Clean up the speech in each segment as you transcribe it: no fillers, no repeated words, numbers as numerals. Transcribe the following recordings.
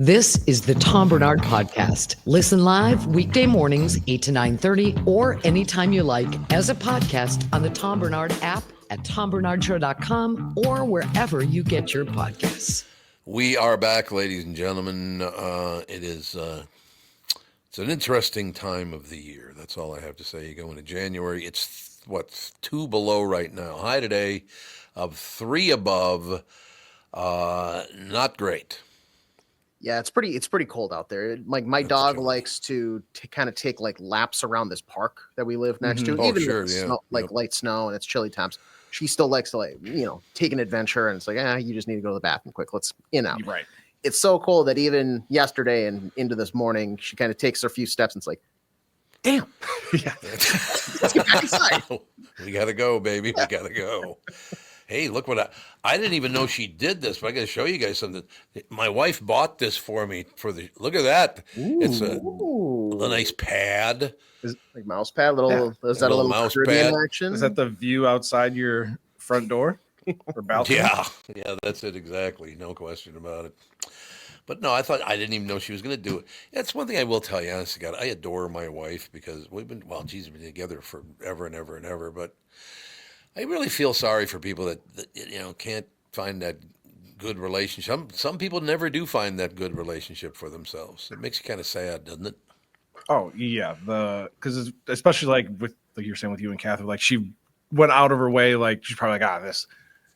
This is the Tom Barnard Podcast. Listen live weekday mornings, 8 to 9:30, or anytime you like as a podcast on the Tom Barnard app at tombarnardshow.com or wherever you get your podcasts. We are back, ladies and gentlemen. It's an interesting time of the year. That's all I have to say. You go into January. It's 2 below right now. High today of 3 above. Not great. Yeah, it's pretty cold out there. Like my dog likes to kind of take like laps around this park that we live next to, even sure, with snow, light snow and it's chilly temps. She still likes to take an adventure, and it's like, you just need to go to the bathroom quick. Let's out. Right. It's so cold that even yesterday and into this morning, she kind of takes her few steps and it's like, damn. Yeah. Let's get back inside. We gotta go, baby. We gotta go. Hey, look what I didn't even know she did this, but I got to show you guys something. My wife bought this for me look at that. Ooh. It's a nice pad. Is it like mouse pad? Is that a little mouse Caribbean pad action? Is that the view outside your front door or balcony? Yeah, that's it exactly. No question about it. But no, I didn't even know she was going to do it. That's one thing I will tell you, honestly, God, I adore my wife because we've been together forever and ever and ever. But I really feel sorry for people that can't find that good relationship. Some people never do find that good relationship for themselves. It makes you kind of sad, doesn't it? Oh yeah, because especially like you're saying with you and Catherine, like she went out of her way, like she's probably like,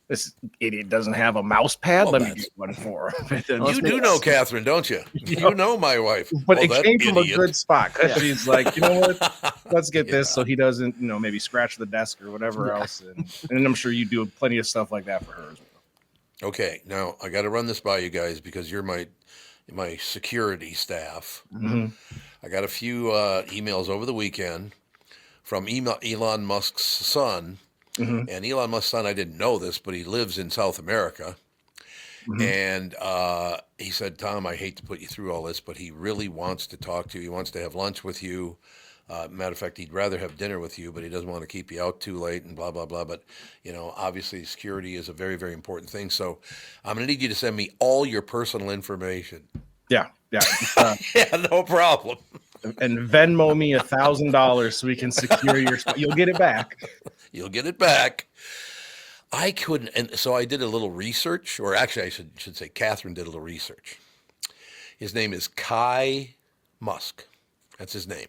this idiot doesn't have a mouse pad. Let me get one for him. You do know Catherine, don't you? You know my wife. But it came from a good spot. She's like, you know what? Let's get this so he doesn't, maybe scratch the desk or whatever else. And I'm sure you do plenty of stuff like that for her as well. Okay, now I got to run this by you guys because you're my security staff. Mm-hmm. I got a few emails over the weekend from Elon Musk's son. Mm-hmm. And Elon Musk's son, I didn't know this, but he lives in South America. Mm-hmm. And he said, Tom, I hate to put you through all this, but he really wants to talk to you. He wants to have lunch with you. Matter of fact, he'd rather have dinner with you, but he doesn't want to keep you out too late and blah, blah, blah. But, obviously security is a very, very important thing. So I'm going to need you to send me all your personal information. Yeah. Yeah, no problem. And Venmo me $1,000 so we can secure your spot. You'll get it back. You'll get it back. I couldn't, and so I did a little research, or actually I should say Catherine did a little research. His name is Kai Musk. That's his name.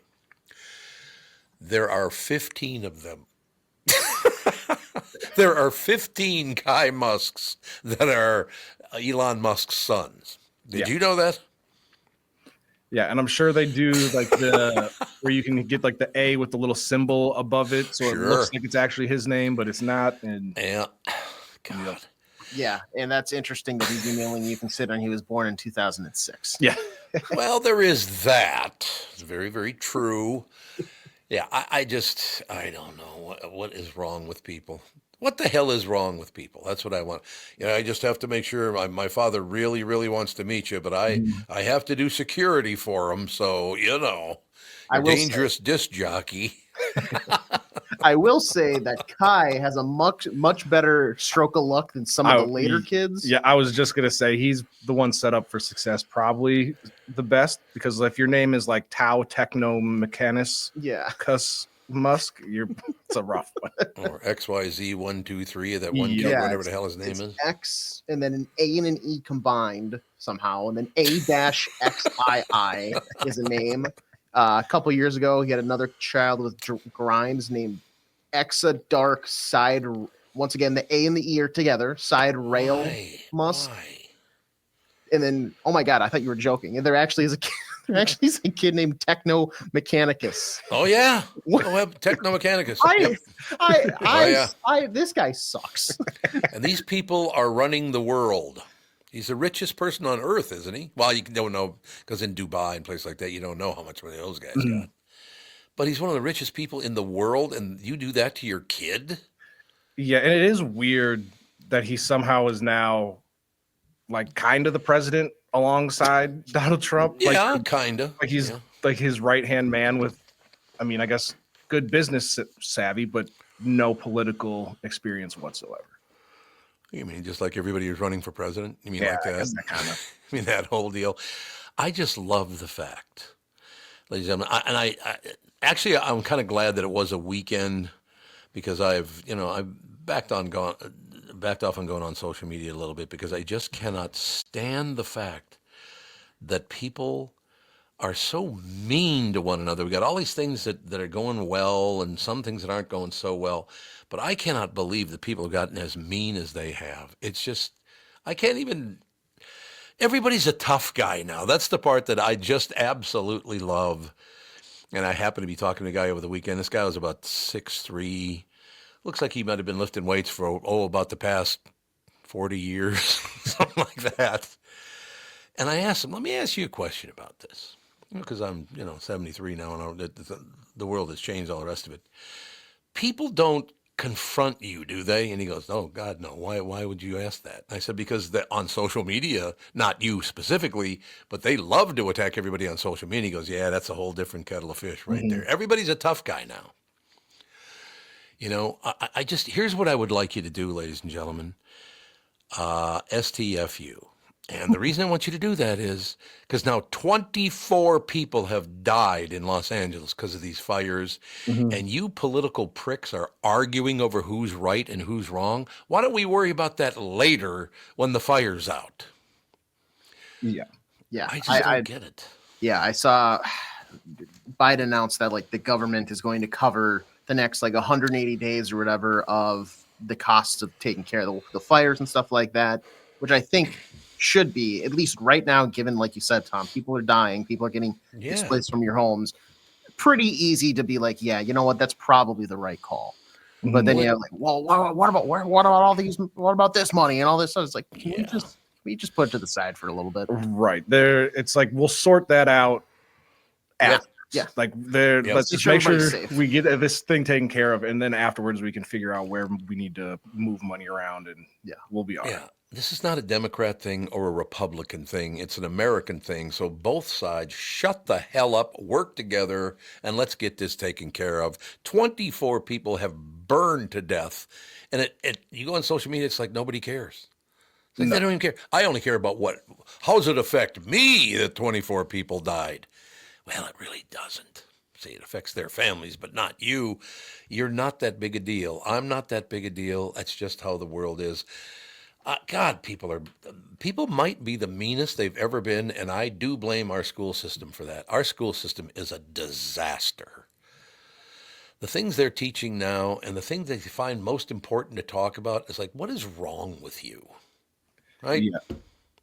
There are 15 of them. There are 15 Kai Musks that are Elon Musk's sons. Did you know that? Yeah, and I'm sure they do like where you can get like the A with the little symbol above it, so Sure. It looks like it's actually his name, but it's not. And Yeah, God. Yeah, and that's interesting that he's emailing you considering he was born in 2006. Yeah. Well, there is that. It's very, very true. Yeah, I don't know what is wrong with people. What the hell is wrong with people? That's what I want. I just have to make sure my father really, really wants to meet you, but I have to do security for him. So, dangerous disc jockey. I will say that Kai has a much better stroke of luck than some of the later kids. Yeah, I was just going to say he's the one set up for success, probably the best, because if your name is like Tau Techno Mechanus Musk, it's a rough one. Or XYZ 123, that one kid, whatever the hell his name is. X and then an A and an E combined somehow, and then A-XII is a name. A couple years ago, he had another child with grinds named Exa Dark Side. Once again, the A and the E are together. Side Rail Musk. Why? And then, oh my God, I thought you were joking. And there actually is a kid. There actually is a kid named Techno Mechanicus. Oh yeah, Techno Mechanicus. This guy sucks. And these people are running the world. He's the richest person on earth, isn't he? Well, you don't know because in Dubai and places like that, you don't know how much money those guys got. But he's one of the richest people in the world, and you do that to your kid? Yeah, and it is weird that he somehow is now like kind of the president alongside Donald Trump. Yeah, kind of. Like he's like his right-hand man with, I guess, good business savvy, but no political experience whatsoever. You mean just like everybody who's running for president? You mean Yeah, like I that? guess that kind of. I mean that whole deal. I just love the fact, ladies and gentlemen. I'm kind of glad that it was a weekend because I've backed off on going on social media a little bit because I just cannot stand the fact that people are so mean to one another. We got all these things that are going well and some things that aren't going so well. But I cannot believe that people have gotten as mean as they have. It's just, I can't even, everybody's a tough guy now. That's the part that I just absolutely love. And I happened to be talking to a guy over the weekend. This guy was about 6'3". Looks like he might have been lifting weights for, about the past 40 years, something like that. And I asked him, let me ask you a question about this. Because I'm, 73 now, and the world has changed, all the rest of it. People don't confront you, do they? And he goes, oh, God, no. Why would you ask that? And I said, because on social media, not you specifically, but they love to attack everybody on social media. He goes, yeah, that's a whole different kettle of fish right there. Everybody's a tough guy now. I just, here's what I would like you to do, ladies and gentlemen. STFU. And the reason I want you to do that is because now 24 people have died in Los Angeles because of these fires, and you political pricks are arguing over who's right and who's wrong. Why don't we worry about that later when the fire's out? Yeah. I just don't get it. Yeah, I saw Biden announced that the government is going to cover the next 180 days or whatever of the costs of taking care of the fires and stuff like that, which I think should be, at least right now, given, like you said, Tom, people are dying, people are getting displaced from your homes. Pretty easy to be like, yeah, you know what, that's probably the right call. But then you have well, what about all these? What about this money and all this? So it's like, can we just put it to the side for a little bit? Right there, it's like we'll sort that out after. Yeah. Let's just make sure we get this thing taken care of, and then afterwards we can figure out where we need to move money around, and we'll be all right. This is not a Democrat thing or a Republican thing. It's an American thing. So both sides shut the hell up, work together, and let's get this taken care of. 24 people have burned to death. And you go on social media, it's like nobody cares. It's like they don't even care. I only care about how does it affect me that 24 people died? Well, it really doesn't. See, it affects their families, but not you. You're not that big a deal. I'm not that big a deal. That's just how the world is. God, people might be the meanest they've ever been, and I do blame our school system for that. Our school system is a disaster. The things they're teaching now and the things they find most important to talk about is like, what is wrong with you? Right?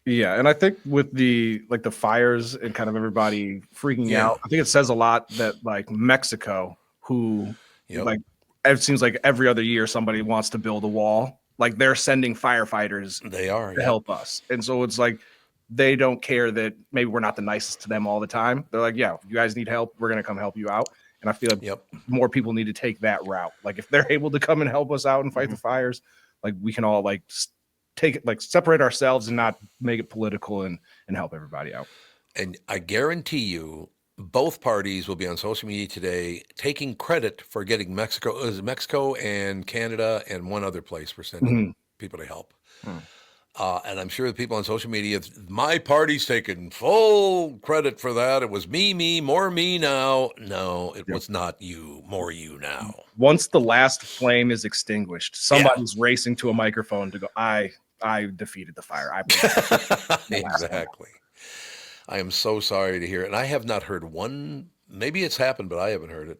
Yeah, and I think with the fires and kind of everybody freaking out, I think it says a lot that Mexico, who it seems like every other year somebody wants to build a wall. They're sending firefighters to help us. And so it's like they don't care that maybe we're not the nicest to them all the time. They're like, yeah, you guys need help. We're going to come help you out. And I feel like more people need to take that route. If they're able to come and help us out and fight the fires, we can all take it, separate ourselves and not make it political and help everybody out. And I guarantee you, both parties will be on social media today taking credit for getting Mexico and Canada and one other place for sending people to help. And I'm sure the people on social media, my party's taking full credit for that. It was me, more me now. No, it was not you, more you now. Once the last flame is extinguished, somebody's racing to a microphone to go, I defeated the fire. Exactly. I am so sorry to hear it. And I have not heard one, maybe it's happened, but I haven't heard it.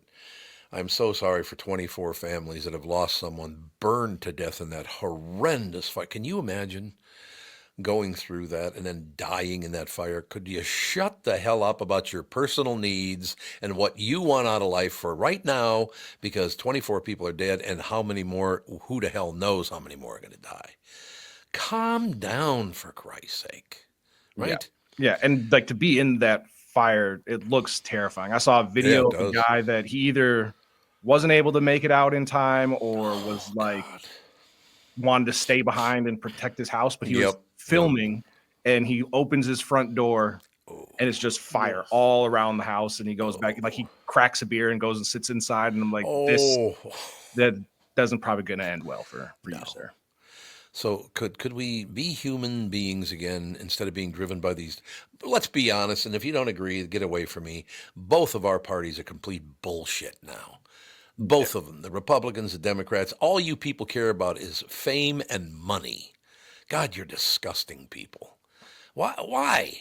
I'm so sorry for 24 families that have lost someone burned to death in that horrendous fire. Can you imagine going through that and then dying in that fire? Could you shut the hell up about your personal needs and what you want out of life for right now? Because 24 people are dead, and how many more, who the hell knows how many more are going to die? Calm down, for Christ's sake. Right? Yeah, and to be in that fire, it looks terrifying. I saw a video of a guy that he either wasn't able to make it out in time or was wanted to stay behind and protect his house, but he was filming and he opens his front door and it's just fire all around the house, and he goes back, he cracks a beer and goes and sits inside, and I'm like, this that doesn't probably gonna end well for you, sir. So could we be human beings again instead of being driven by these? Let's be honest, and if you don't agree, get away from me. Both of our parties are complete bullshit now. Both of them, the Republicans, the Democrats, all you people care about is fame and money. God, you're disgusting people. Why?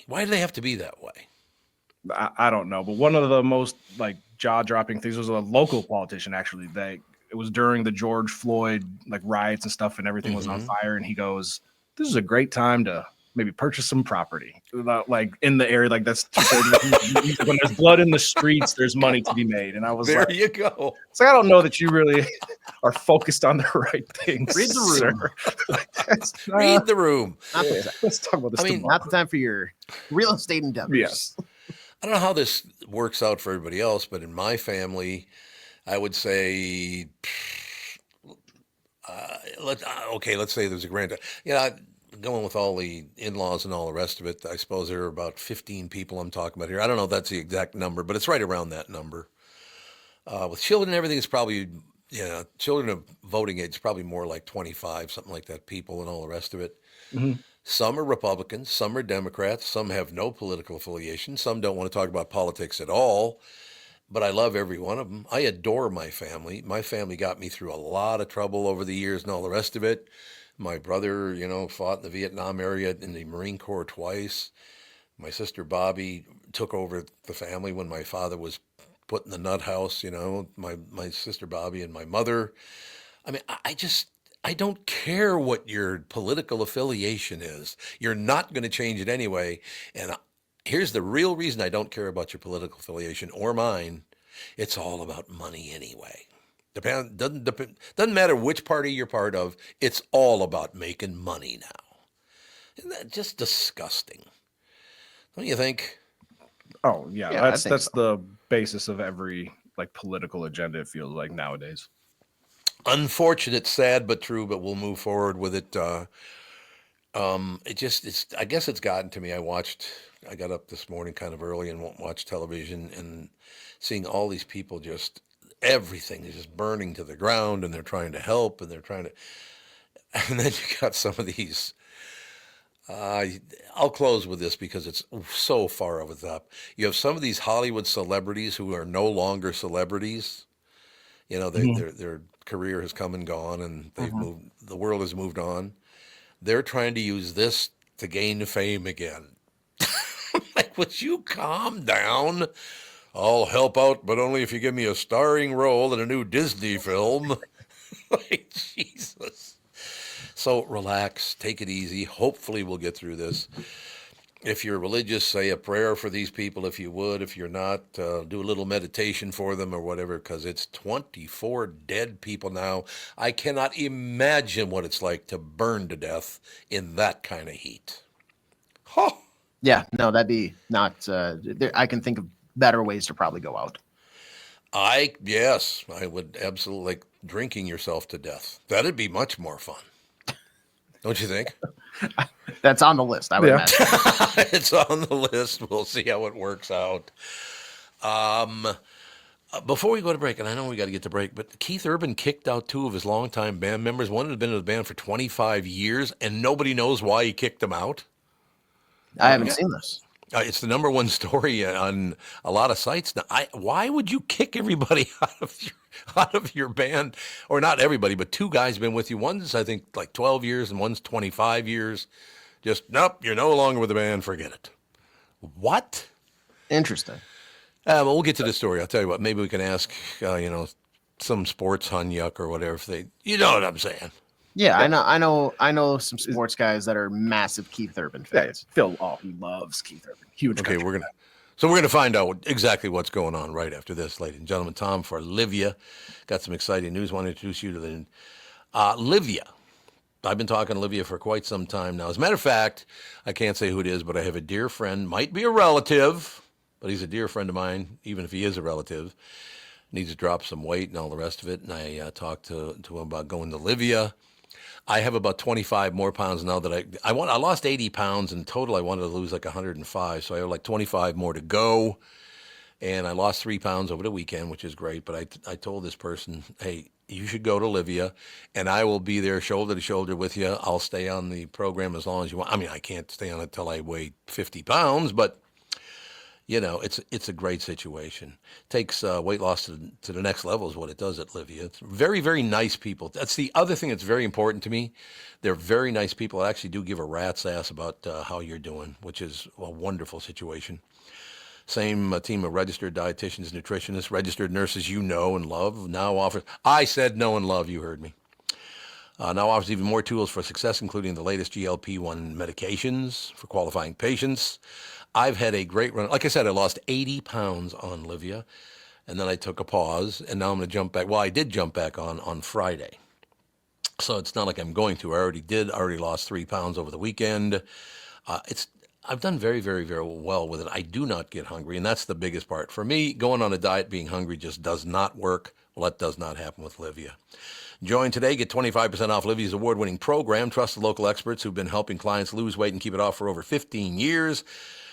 Why do they have to be that way? I don't know, but one of the most like jaw-dropping things was a local politician actually. It was during the George Floyd like riots and stuff, and everything was on fire. And he goes, "This is a great time to maybe purchase some property, like in the area. Like that's when there's blood in the streets, there's money to be made." And I was There like, you go. "So I don't know that you really are focused on the right things." Read the room. Read the room. Let's talk about this. I mean, Not the time for your real estate endeavors. Yes. I don't know how this works out for everybody else, but in my family, I would say, let's say there's a grand. Going with all the in-laws and all the rest of it, I suppose there are about 15 people I'm talking about here. I don't know if that's the exact number, but it's right around that number. With children and everything, it's probably, children of voting age is probably more like 25, something like that, people and all the rest of it. Mm-hmm. Some are Republicans, some are Democrats, some have no political affiliation, some don't want to talk about politics at all, but I love every one of them. I adore my family. My family got me through a lot of trouble over the years and all the rest of it. My brother, fought in the Vietnam area in the Marine Corps twice. My sister Bobby took over the family when my father was put in the nut house, my sister Bobby and my mother. I mean, I don't care what your political affiliation is. You're not going to change it anyway. And here's the real reason I don't care about your political affiliation or mine. It's all about money anyway. Doesn't matter which party you're part of. It's all about making money now. Isn't that just disgusting? Don't you think? Oh yeah, that's the basis of every like political agenda. It feels like nowadays. Unfortunate, sad, but true. But we'll move forward with it. I guess it's gotten to me. I got up this morning kind of early and won't watch television, and seeing all these people everything is just burning to the ground, and they're trying to help, and and then you got some of these. I'll close with this because it's so far over the top. You have some of these Hollywood celebrities who are no longer celebrities. Their career has come and gone, and they've moved. The world has moved on. They're trying to use this to gain fame again. Like, would you calm down? I'll help out, but only if you give me a starring role in a new Disney film. Like, Jesus. So relax, take it easy. Hopefully we'll get through this. If you're religious, say a prayer for these people if you would. If you're not, do a little meditation for them or whatever, because it's 24 dead people now. I cannot imagine what it's like to burn to death in that kind of heat. Huh. Yeah, no, that'd be not. I can think of better ways to probably go out. I would absolutely like drinking yourself to death. That'd be much more fun. Don't you think? That's on the list, I would imagine. It's on the list. We'll see how it works out. Before we go to break, and I know we got to get to break, but Keith Urban kicked out two of his longtime band members. One had been in the band for 25 years, and nobody knows why he kicked them out. I haven't seen this. It's the number one story on a lot of sites now. Why would you kick everybody out of your band? Or not everybody, but two guys been with you. One's, I think, like 12 years, and one's 25 years. Just, nope, you're no longer with the band. Forget it. What? Interesting. Well, we'll get to the story. I'll tell you what. Maybe we can ask, some sports hunyuck or whatever. If they, you know what I'm saying. Yeah, I know some sports guys that are massive Keith Urban fans. Phil, he loves Keith Urban. Huge. Okay, we're gonna find out exactly what's going on right after this, ladies and gentlemen. Tom for Livia got some exciting news. Want to introduce you to the Livia. I've been talking to Livia for quite some time now. As a matter of fact, I can't say who it is, but I have a dear friend, might be a relative, but he's a dear friend of mine, even if he is a relative. Needs to drop some weight and all the rest of it. And I talked to him about going to Livia. I have about 25 more pounds now that I lost 80 pounds in total. I wanted to lose like 105. So I have like 25 more to go. And I lost 3 pounds over the weekend, which is great. But I told this person, hey, you should go to Livia, and I will be there shoulder to shoulder with you. I'll stay on the program as long as you want. I mean, I can't stay on it till I weigh 50 pounds, but it's a great situation. Takes weight loss to the next level is what it does at Livia. It's very, very nice people. That's the other thing that's very important to me. They're very nice people that actually do give a rat's ass about how you're doing, which is a wonderful situation. Same team of registered dietitians, nutritionists, registered nurses you know and love. Now offers, I said know and love, you heard me. Now offers even more tools for success, including the latest GLP-1 medications for qualifying patients. I've had a great run. Like I said, I lost 80 pounds on Livia, and then I took a pause, and now I'm going to jump back. Well, I did jump back on Friday. So it's not like I'm going to. I already lost 3 pounds over the weekend. I've done very, very, very well with it. I do not get hungry, and that's the biggest part. For me, going on a diet, being hungry just does not work. Well, that does not happen with Livia. Join today. Get 25% off Livia's award-winning program. Trust the local experts who've been helping clients lose weight and keep it off for over 15 years.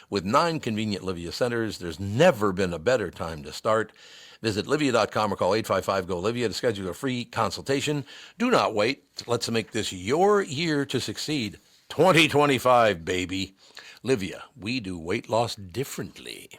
With 9 convenient Livia centers, there's never been a better time to start. Visit Livia.com or call 855-GO-LIVIA to schedule a free consultation. Do not wait. Let's make this your year to succeed. 2025, baby. Livia, we do weight loss differently.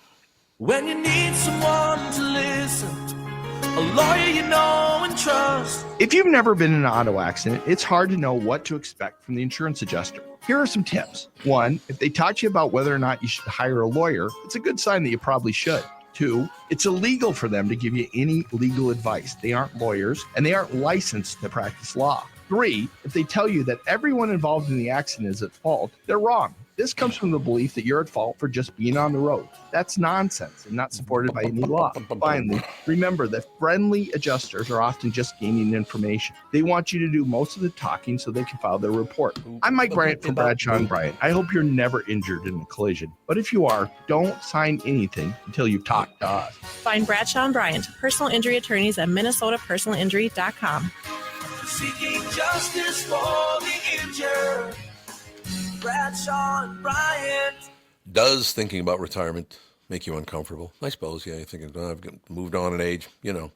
When you need someone to listen, a lawyer you know and trust. If you've never been in an auto accident, it's hard to know what to expect from the insurance adjuster. Here are some tips. 1, if they taught you about whether or not you should hire a lawyer, it's a good sign that you probably should. 2, it's illegal for them to give you any legal advice. They aren't lawyers and they aren't licensed to practice law. 3, if they tell you that everyone involved in the accident is at fault, they're wrong. This comes from the belief that you're at fault for just being on the road. That's nonsense and not supported by any law. Finally, remember that friendly adjusters are often just gaining information. They want you to do most of the talking so they can file their report. I'm Mike Bryant from Bradshaw & Bryant. I hope you're never injured in a collision. But if you are, don't sign anything until you've talked to us. Find Bradshaw & Bryant, personal injury attorneys at minnesotapersonalinjury.com. Seeking justice for the injured. Bradshaw and Bryant. Does thinking about retirement make you uncomfortable? I suppose, yeah. You're thinking, I've moved on in age, Well,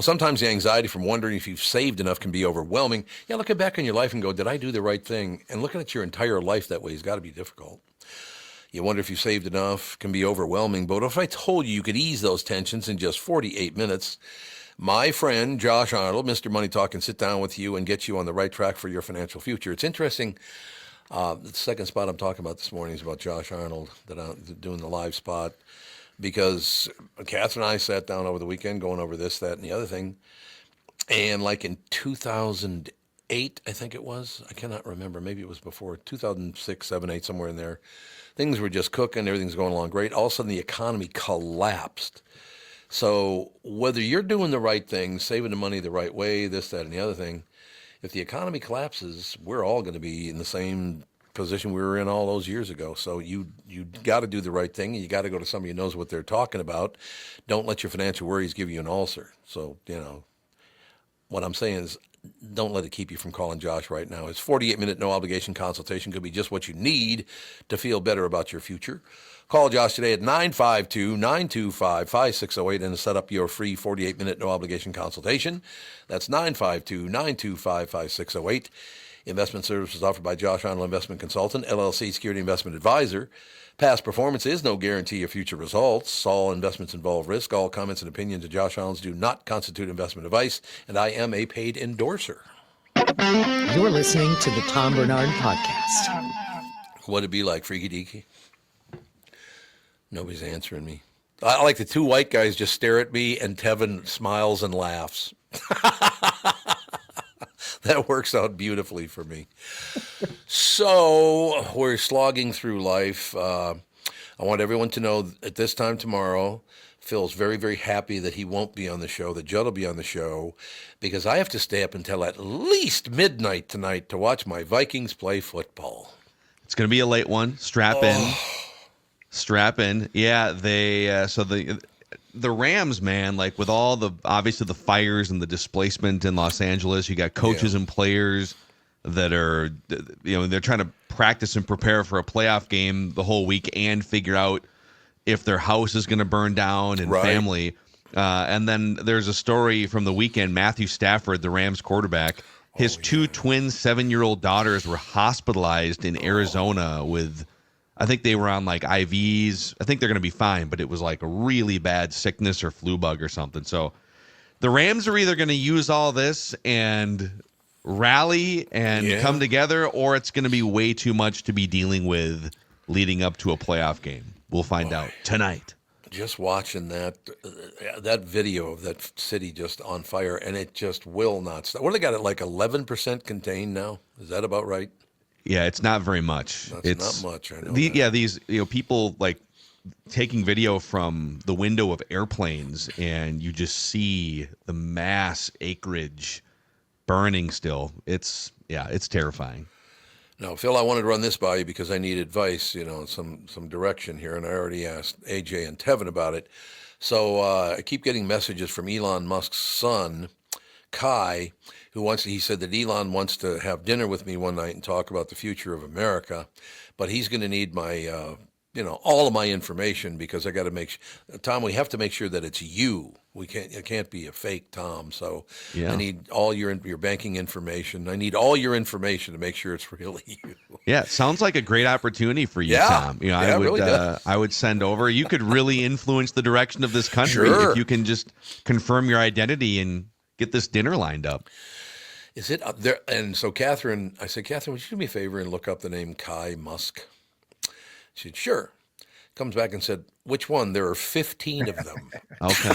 sometimes the anxiety from wondering if you've saved enough can be overwhelming. Yeah, looking back on your life and go, did I do the right thing? And looking at your entire life that way has got to be difficult. You wonder if you saved enough, can be overwhelming. But if I told you could ease those tensions in just 48 minutes, my friend Josh Arnold, Mr. Money Talk, can sit down with you and get you on the right track for your financial future. It's interesting. The second spot I'm talking about this morning is about Josh Arnold, that I'm doing the live spot, because Catherine and I sat down over the weekend going over this, that, and the other thing. And like in 2008, I think it was, I cannot remember, maybe it was before, 2006, 7, 8, somewhere in there. Things were just cooking, everything's going along great. All of a sudden the economy collapsed. So whether you're doing the right thing, saving the money the right way, this, that, and the other thing, if the economy collapses, we're all going to be in the same position we were in all those years ago. So you got to do the right thing, and you got to go to somebody who knows what they're talking about. Don't let your financial worries give you an ulcer. So, what I'm saying is, don't let it keep you from calling Josh right now. His 48-minute no-obligation consultation could be just what you need to feel better about your future. Call Josh today at 952-925-5608 and set up your free 48-minute no-obligation consultation. That's 952-925-5608. Investment services offered by Josh Arnold Investment Consultant, LLC Security Investment Advisor. Past performance is no guarantee of future results. All investments involve risk. All comments and opinions of Josh Arnold do not constitute investment advice, and I am a paid endorser. You're listening to the Tom Barnard Podcast. What'd it be like, freaky deaky? Nobody's answering me. I like the 2 white guys just stare at me, and Tevin smiles and laughs. That works out beautifully for me. So we're slogging through life. I want everyone to know at this time tomorrow, Phil's very, very happy that he won't be on the show, that Judd will be on the show, because I have to stay up until at least midnight tonight to watch my Vikings play football. It's going to be a late one. Strap in. Yeah, they so the Rams, man, like with all the obviously the fires and the displacement in Los Angeles, you got coaches and players that are they're trying to practice and prepare for a playoff game the whole week and figure out if their house is going to burn down and family. And then there's a story from the weekend. Matthew Stafford, the Rams quarterback, his two twin 7-year-old daughters were hospitalized in Arizona with, I think they were on like IVs. I think they're going to be fine, but it was like a really bad sickness or flu bug or something. So the Rams are either going to use all this and rally and come together, or it's going to be way too much to be dealing with leading up to a playoff game. We'll find out tonight. Just watching that video of that city just on fire, and it just will not stop. What do they got it like 11% contained now? Is that about right? Yeah, it's not very much. It's not much. I know. These people like taking video from the window of airplanes, and you just see the mass acreage burning still. It's terrifying. Now, Phil, I wanted to run this by you because I need advice, some direction here, and I already asked AJ and Tevin about it. So I keep getting messages from Elon Musk's son, Kai, he said that Elon wants to have dinner with me one night and talk about the future of America, but he's going to need my, all of my information because I got to Tom, we have to make sure that it's you. It can't be a fake Tom. So I need all your banking information. I need all your information to make sure it's really you. Yeah, it sounds like a great opportunity for you, Tom. I would send over. You could really influence the direction of this country if you can just confirm your identity and get this dinner lined up. Is it up there? And so Catherine, I said, Catherine, would you do me a favor and look up the name Kai Musk? She said, sure. Comes back and said, which one? There are 15 of them. Okay.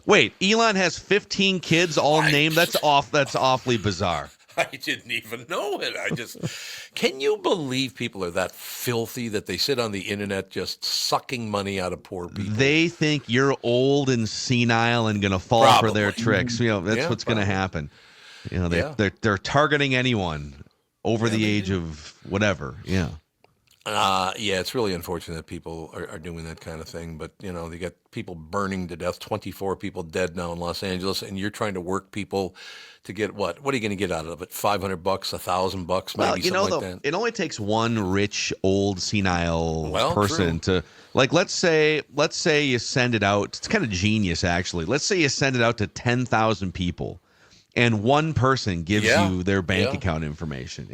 Wait, Elon has 15 kids all named? That's awfully bizarre. I didn't even know it. Can you believe people are that filthy that they sit on the internet just sucking money out of poor people? They think you're old and senile and going to fall for their tricks. That's what's going to happen. They're targeting anyone over the age of whatever. Yeah. It's really unfortunate that people are doing that kind of thing. But, they got people burning to death, 24 people dead now in Los Angeles, and you're trying to work people to get what? What are you going to get out of it? $500, $1,000, maybe something like that? It only takes one rich, old, senile person to, like, let's say you send it out. It's kind of genius, actually. Let's say you send it out to 10,000 people, and one person gives you their bank account information,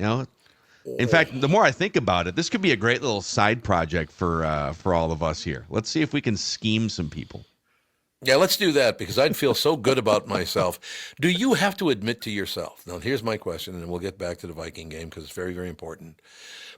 In fact, the more I think about it, this could be a great little side project for all of us here. Let's see if we can scheme some people. Yeah, let's do that because I'd feel so good about myself. Do you have to admit to yourself? Now, here's my question, and we'll get back to the Viking game because it's very, very important.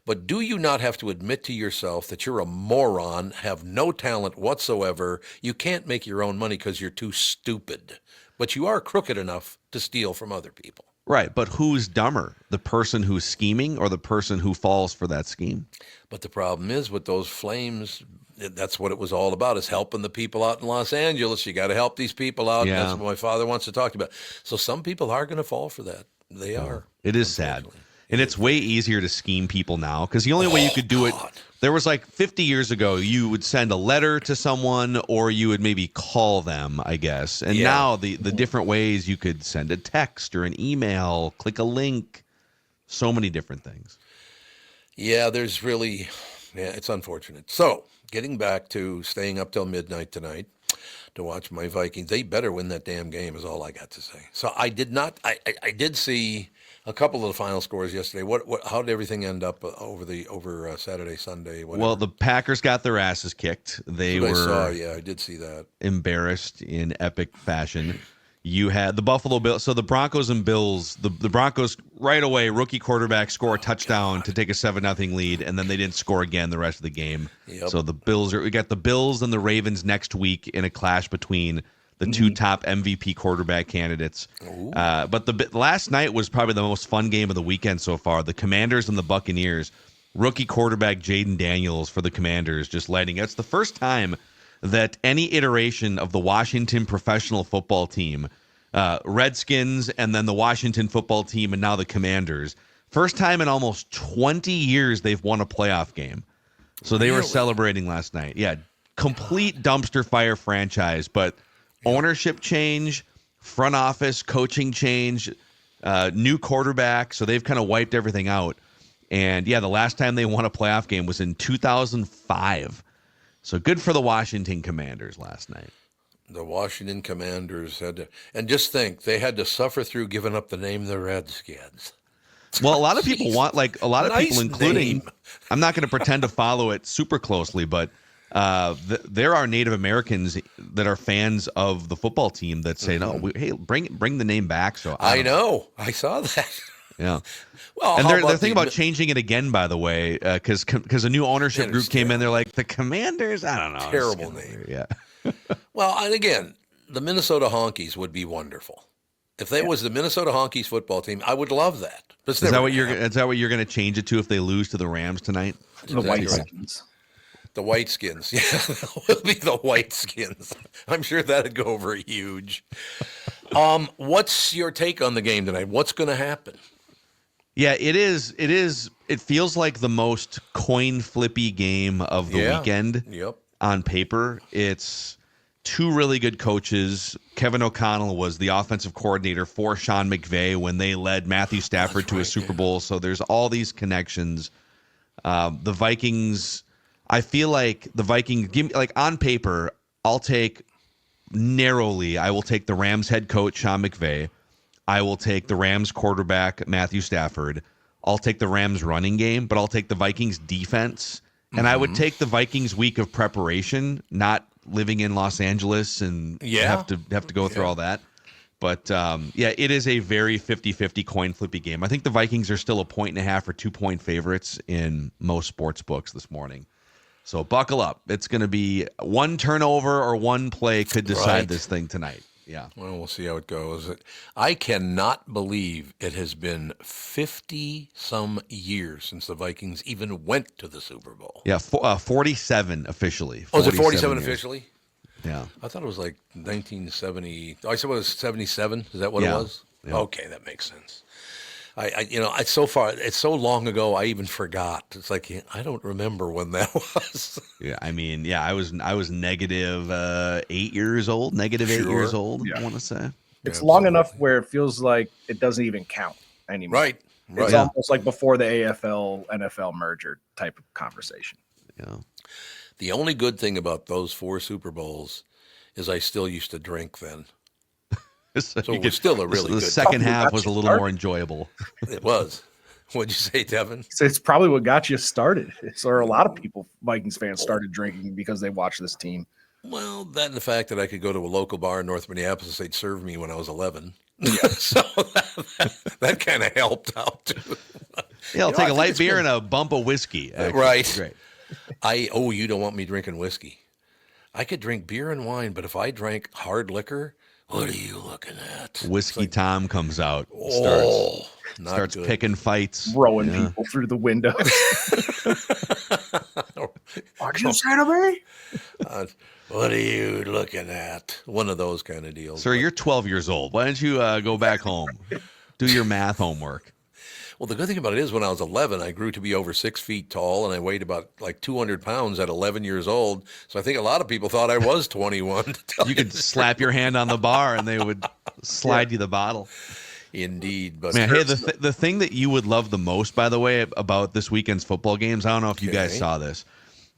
But do you not have to admit to yourself that you're a moron, have no talent whatsoever, you can't make your own money because you're too stupid, but you are crooked enough to steal from other people? Right, but who's dumber, the person who's scheming or the person who falls for that scheme? But the problem is with those flames, that's what it was all about, is helping the people out in Los Angeles. You got to help these people out. Yeah. And that's what my father wants to talk about. So some people are going to fall for that. They are. It is sad. And it's way easier to scheme people now because the only way you could do it, there was like 50 years ago, you would send a letter to someone or you would maybe call them, I guess. And now the different ways you could send a text or an email, click a link, so many different things. Yeah, there's really, it's unfortunate. So getting back to staying up till midnight tonight to watch my Vikings, they better win that damn game is all I got to say. So I did see a couple of the final scores yesterday. How did everything end up over Saturday, Sunday? Whatever? Well, the Packers got their asses kicked. They were I did see that. Embarrassed in epic fashion. You had the Buffalo Bills. So the Broncos and Bills, the Broncos right away, rookie quarterback score a touchdown to take a 7-0 lead, and then they didn't score again the rest of the game. Yep. So we got the Bills and the Ravens next week in a clash between the two top MVP quarterback candidates. But the last night was probably the most fun game of the weekend so far. The Commanders and the Buccaneers. Rookie quarterback Jaden Daniels for the Commanders just lighting. It's the first time that any iteration of the Washington professional football team, Redskins and then the Washington football team and now the Commanders, first time in almost 20 years they've won a playoff game. So they were celebrating last night. Yeah, complete dumpster fire franchise, but ownership change, front office, coaching change, new quarterback. So they've kind of wiped everything out. And, the last time they won a playoff game was in 2005. So good for the Washington Commanders last night. The Washington Commanders had to, and just think, they had to suffer through giving up the name the Redskins. Well, a lot of people want, like, a lot of Nice people, including, name. I'm not going to pretend to follow it super closely, but there are Native Americans that are fans of the football team that say, no, hey, bring the name back. So I know. I saw that. Yeah. Well, and how they're about thinking about changing it again, by the way, because a new ownership group came in. They're like, the Commanders? I don't know. Terrible name. Yeah. Well, and again, the Minnesota Honkies would be wonderful. If they was the Minnesota Honkies football team, I would love that. But Is that what you're going to change it to if they lose to the Rams tonight? The Whiteskins. The Whiteskins. Yeah, it will be the Whiteskins. I'm sure that'd go over huge. What's your take on the game tonight? What's going to happen? Yeah, it is. It feels like the most coin flippy game of the weekend. Yep. On paper, it's two really good coaches. Kevin O'Connell was the offensive coordinator for Sean McVay when they led Matthew Stafford to a Super Bowl. So there's all these connections. The Vikings, I feel like the Vikings, on paper, I will take the Rams head coach, Sean McVay. I will take the Rams quarterback, Matthew Stafford. I'll take the Rams running game, but I'll take the Vikings defense. And I would take the Vikings week of preparation, not living in Los Angeles and have to go through all that. But it is a very 50-50 coin flippy game. I think the Vikings are still 1.5 or 2 point favorites in most sports books this morning. So buckle up. It's going to be one turnover or one play could decide this thing tonight. Yeah. Well, we'll see how it goes. I cannot believe it has been 50-some years since the Vikings even went to the Super Bowl. Yeah, 47 officially. Oh, is it 47 years. officially? Yeah. I thought it was like 1970. I said it was 77. Is that what it was? Yeah. Okay, that makes sense. It's so far, it's so long ago, I even forgot. It's like, I don't remember when that was. I was negative 8 years old, negative 8 years old, I want to say. It's long enough where it feels like it doesn't even count anymore. Right. It's almost like before the AFL, NFL merger type of conversation. Yeah. The only good thing about those 4 Super Bowls is I still used to drink then. So it was still a really good. The second half was a little more enjoyable. It was. What'd you say, Devin? So it's probably what got you started. A lot of people, Vikings fans, started drinking because they watched this team. Well, that and the fact that I could go to a local bar in North Minneapolis, they'd serve me when I was 11. Yeah. So that kind of helped out too. Yeah, I'll take a light beer and a bump of whiskey. Right. Great. You don't want me drinking whiskey. I could drink beer and wine, but if I drank hard liquor, what are you looking at? Whiskey Tom comes out. Starts good. picking fights. Throwing people through the window. What you say to me? What are you looking at? One of those kind of deals. Sir, you're 12 years old. Why don't you go back home? Do your math homework. Well, the good thing about it is when I was 11, I grew to be over 6 feet tall, and I weighed about 200 pounds at 11 years old. So I think a lot of people thought I was 21. You could slap your hand on the bar, and they would slide you the bottle. Indeed. But man, hey, the thing that you would love the most, by the way, about this weekend's football games, I don't know if you guys saw this,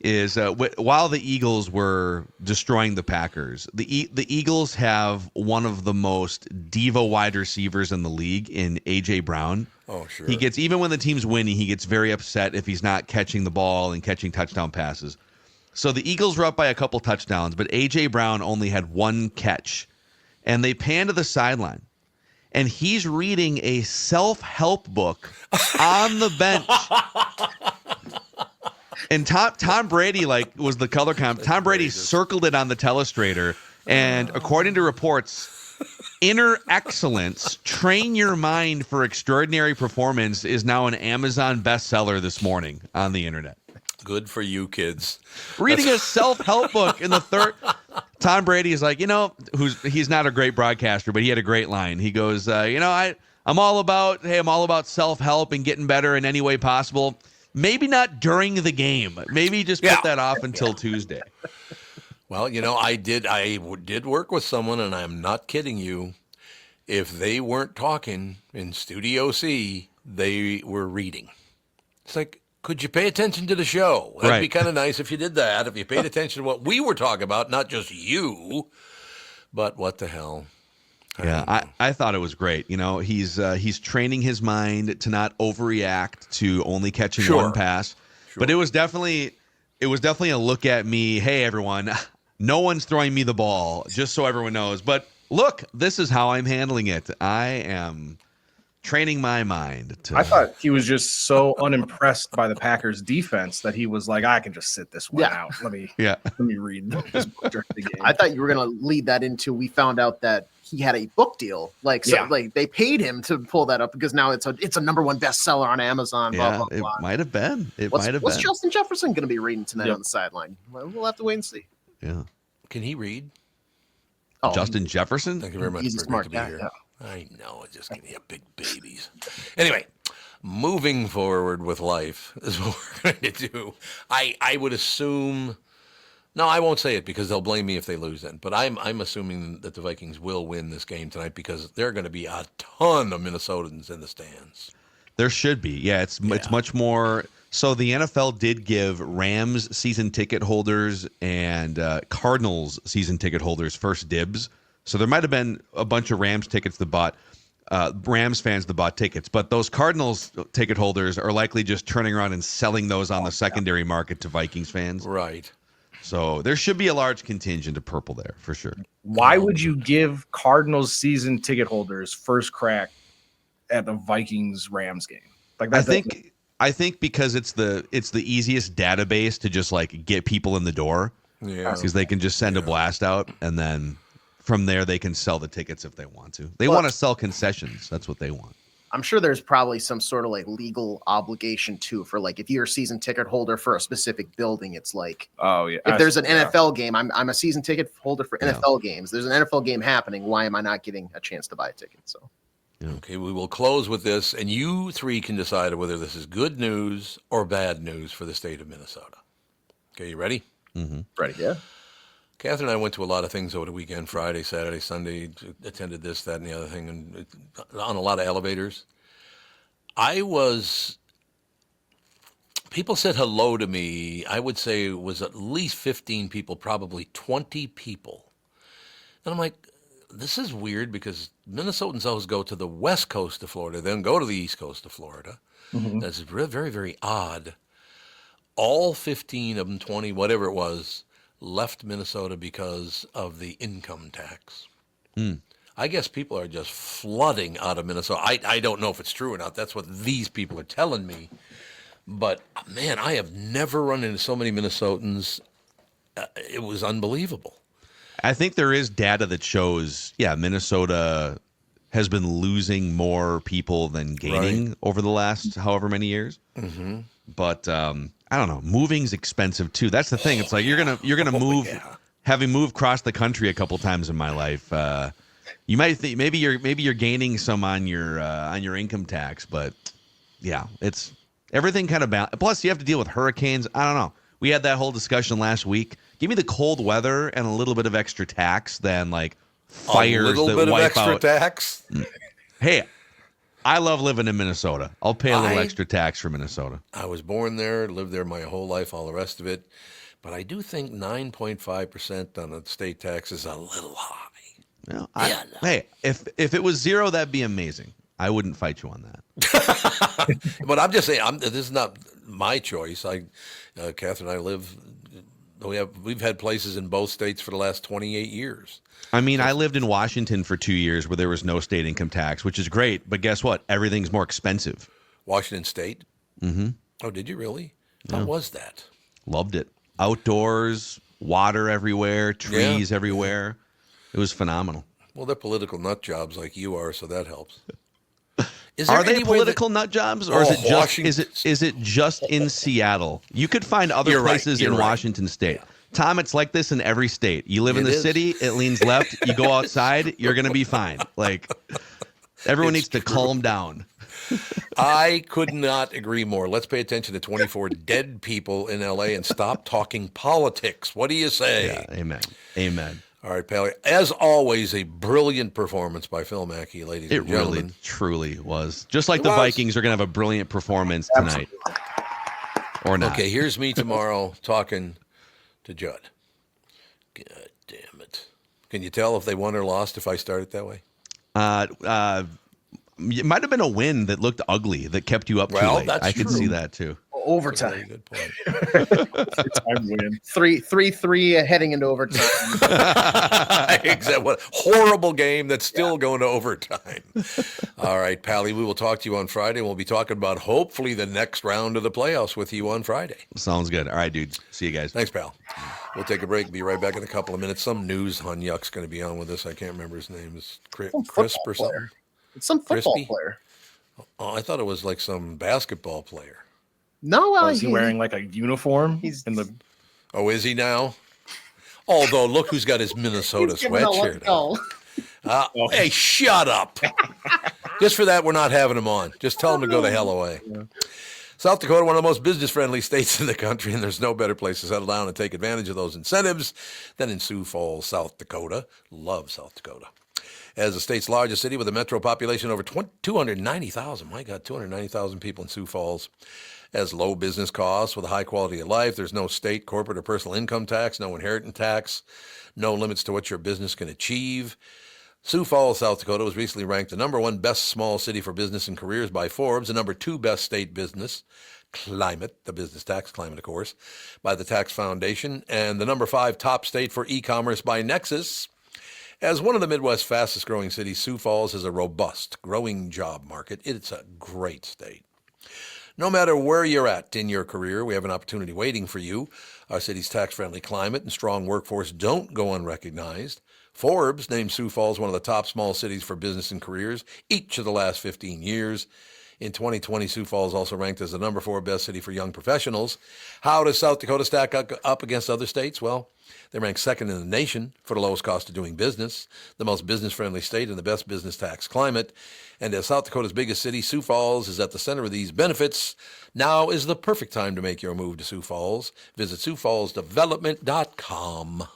is while the Eagles were destroying the Packers, the Eagles have one of the most diva wide receivers in the league in A.J. Brown. Oh, sure. He gets, even when the team's winning, he gets very upset if he's not catching the ball and catching touchdown passes. So the Eagles were up by a couple touchdowns, but A.J. Brown only had one catch. And they pan to the sideline, and he's reading a self-help book on the bench. And Tom Brady was the color comp. Tom Brady circled it on the telestrator, and according to reports, Inner Excellence, Train Your Mind for Extraordinary Performance is now an Amazon bestseller this morning on the internet. Good for you, kids. Reading a self-help book in the third. Tom Brady is like, he's not a great broadcaster, but he had a great line. He goes, I'm all about self-help and getting better in any way possible. Maybe not during the game. Maybe just put that off until Tuesday. Well, I did work with someone, and I'm not kidding you. If they weren't talking in Studio C, they were reading. It's like, Could you pay attention to the show? That'd Right. be kind of nice if you did that. If you paid attention to what we were talking about, not just you. But what the hell? I thought it was great. You know, he's training his mind to not overreact to only catching one pass. But it was definitely a look at me. Hey, everyone, no one's throwing me the ball, just so everyone knows. But look, this is how I'm handling it. I am training my mind. I thought he was just so unimpressed by the Packers defense that he was like, I can just sit this one out. Let me read this book during the game. I thought you were going to lead that into, we found out that he had a book deal. Like they paid him to pull that up because now it's a number one bestseller on Amazon. Yeah, blah, blah, blah. it might have been. What's Justin Jefferson going to be reading tonight on the sideline? We'll have to wait and see. Yeah. Can he read? Oh, Justin Jefferson? Thank you very much. He's a for smart agreeing to guy. be here. I know. It's just getting you big babies. Anyway, moving forward with life is what we're going to do. I would assume. No, I won't say it because they'll blame me if they lose then. But I'm assuming that the Vikings will win this game tonight because there are going to be a ton of Minnesotans in the stands. There should be. Yeah, it's much more. So the NFL did give Rams season ticket holders and Cardinals season ticket holders first dibs. So there might have been a bunch of Rams tickets that bought Rams fans that bought tickets, but those Cardinals ticket holders are likely just turning around and selling those on the secondary market to Vikings fans. Right. So there should be a large contingent of purple there for sure. Why would you give Cardinals season ticket holders first crack at the Vikings Rams game? Like that, I think because it's the easiest database to just like get people in the door. Yeah. Because they can just send a blast out and then from there they can sell the tickets if they want to. They want to sell concessions. That's what they want. I'm sure there's probably some sort of like legal obligation too for like if you're a season ticket holder for a specific building, it's like if there's an NFL game, I'm a season ticket holder for NFL games. There's an NFL game happening. Why am I not getting a chance to buy a ticket? So okay, we will close with this, and you three can decide whether this is good news or bad news for the state of Minnesota. Okay, you ready? Mm-hmm. Ready? Yeah. Catherine and I went to a lot of things over the weekend, Friday, Saturday, Sunday, attended this, that, and the other thing, and on a lot of elevators. People said hello to me. I would say it was at least 15 people, probably 20 people. And I'm like, this is weird because Minnesotans always go to the west coast of Florida, then go to the east coast of Florida. Mm-hmm. That's very, very odd. All 15 of them, 20, whatever it was, left Minnesota because of the income tax. I guess people are just flooding out of Minnesota. I don't know if it's true or not. That's what these people are telling me. But, man, I have never run into so many Minnesotans. It was unbelievable. I think there is data that shows, Minnesota has been losing more people than gaining over the last however many years. Mm-hmm. But I don't know. Moving's expensive too. That's the thing. It's like you're gonna move. Yeah. Having moved across the country a couple times in my life, you might think maybe you're gaining some on your income tax, but it's everything kind of balanced. Plus, you have to deal with hurricanes. I don't know. We had that whole discussion last week. Give me the cold weather and a little bit of extra tax than like fires that wipe out. A little bit of extra tax. Hey, I love living in Minnesota. I'll pay a little extra tax for Minnesota. I was born there, lived there my whole life, all the rest of it. But I do think 9.5% on the state tax is a little high. Well, hey, if it was zero, that'd be amazing. I wouldn't fight you on that. But I'm just saying, this is not my choice. Catherine and I we've had places in both states for the last 28 years. I mean, I lived in Washington for 2 years where there was no state income tax, which is great. But guess what? Everything's more expensive. Washington State? Mm-hmm. Oh, did you really? How was that? Loved it. Outdoors, water everywhere, trees everywhere. It was phenomenal. Well, they're political nut jobs like you are, so that helps. Are they political nut jobs, or is it just in Seattle? You could find other places in Washington State. Yeah. Tom, it's like this in every state. You live in the city, it leans left. You go outside, you're going to be fine. Like everyone needs to calm down. I could not agree more. Let's pay attention to 24 dead people in L.A. and stop talking politics. What do you say? Yeah, amen. All right, Pally. As always, a brilliant performance by Phil Mackey, ladies and gentlemen. It really, truly was. Just like the Vikings are going to have a brilliant performance tonight. or not. Okay, here's me tomorrow talking to Judd. God damn it. Can you tell if they won or lost if I start it that way? It might have been a win that looked ugly that kept you up too late. That's I could true. see that too. Overtime. Good point. Overtime win. 3-3 heading into overtime. Exactly. What a horrible game that's still going to overtime. All right, Pally, we will talk to you on Friday. We'll be talking about hopefully the next round of the playoffs with you on Friday. Sounds good. All right, dudes. See you guys. Thanks, pal. We'll take a break. Be right back in a couple of minutes. Some news Hunyuk's going to be on with us. I can't remember his name. It's Crisp or something. Player. It's some football Crispy? player. Oh, I thought it was like some basketball player. No, well, Is he wearing like a uniform? He's in the. Oh, is he now? Although, look who's got his Minnesota he's giving a sweatshirt. goal. Hey, shut up. Just for that, we're not having him on. Just tell him to go the hell away. Yeah. South Dakota, one of the most business-friendly states in the country, and there's no better place to settle down and take advantage of those incentives than in Sioux Falls, South Dakota. Love South Dakota. As the state's largest city with a metro population over 290,000. My God, 290,000 people in Sioux Falls. Has low business costs with a high quality of life. There's no state, corporate, or personal income tax, no inheritance tax, no limits to what your business can achieve. Sioux Falls, South Dakota was recently ranked the #1 best small city for business and careers by Forbes, the #2 best state business climate, the business tax climate, of course, by the Tax Foundation, and the #5 top state for e-commerce by Nexus. As one of the Midwest's fastest growing cities, Sioux Falls has a robust, growing job market. It's a great state. No matter where you're at in your career, we have an opportunity waiting for you. Our city's tax-friendly climate and strong workforce don't go unrecognized. Forbes named Sioux Falls one of the top small cities for business and careers each of the last 15 years. In 2020, Sioux Falls also ranked as the #4 best city for young professionals. How does South Dakota stack up against other states? Well, they rank second in the nation for the lowest cost of doing business, the most business-friendly state, and the best business tax climate. And as South Dakota's biggest city, Sioux Falls is at the center of these benefits. Now is the perfect time to make your move to Sioux Falls. Visit SiouxFallsDevelopment.com.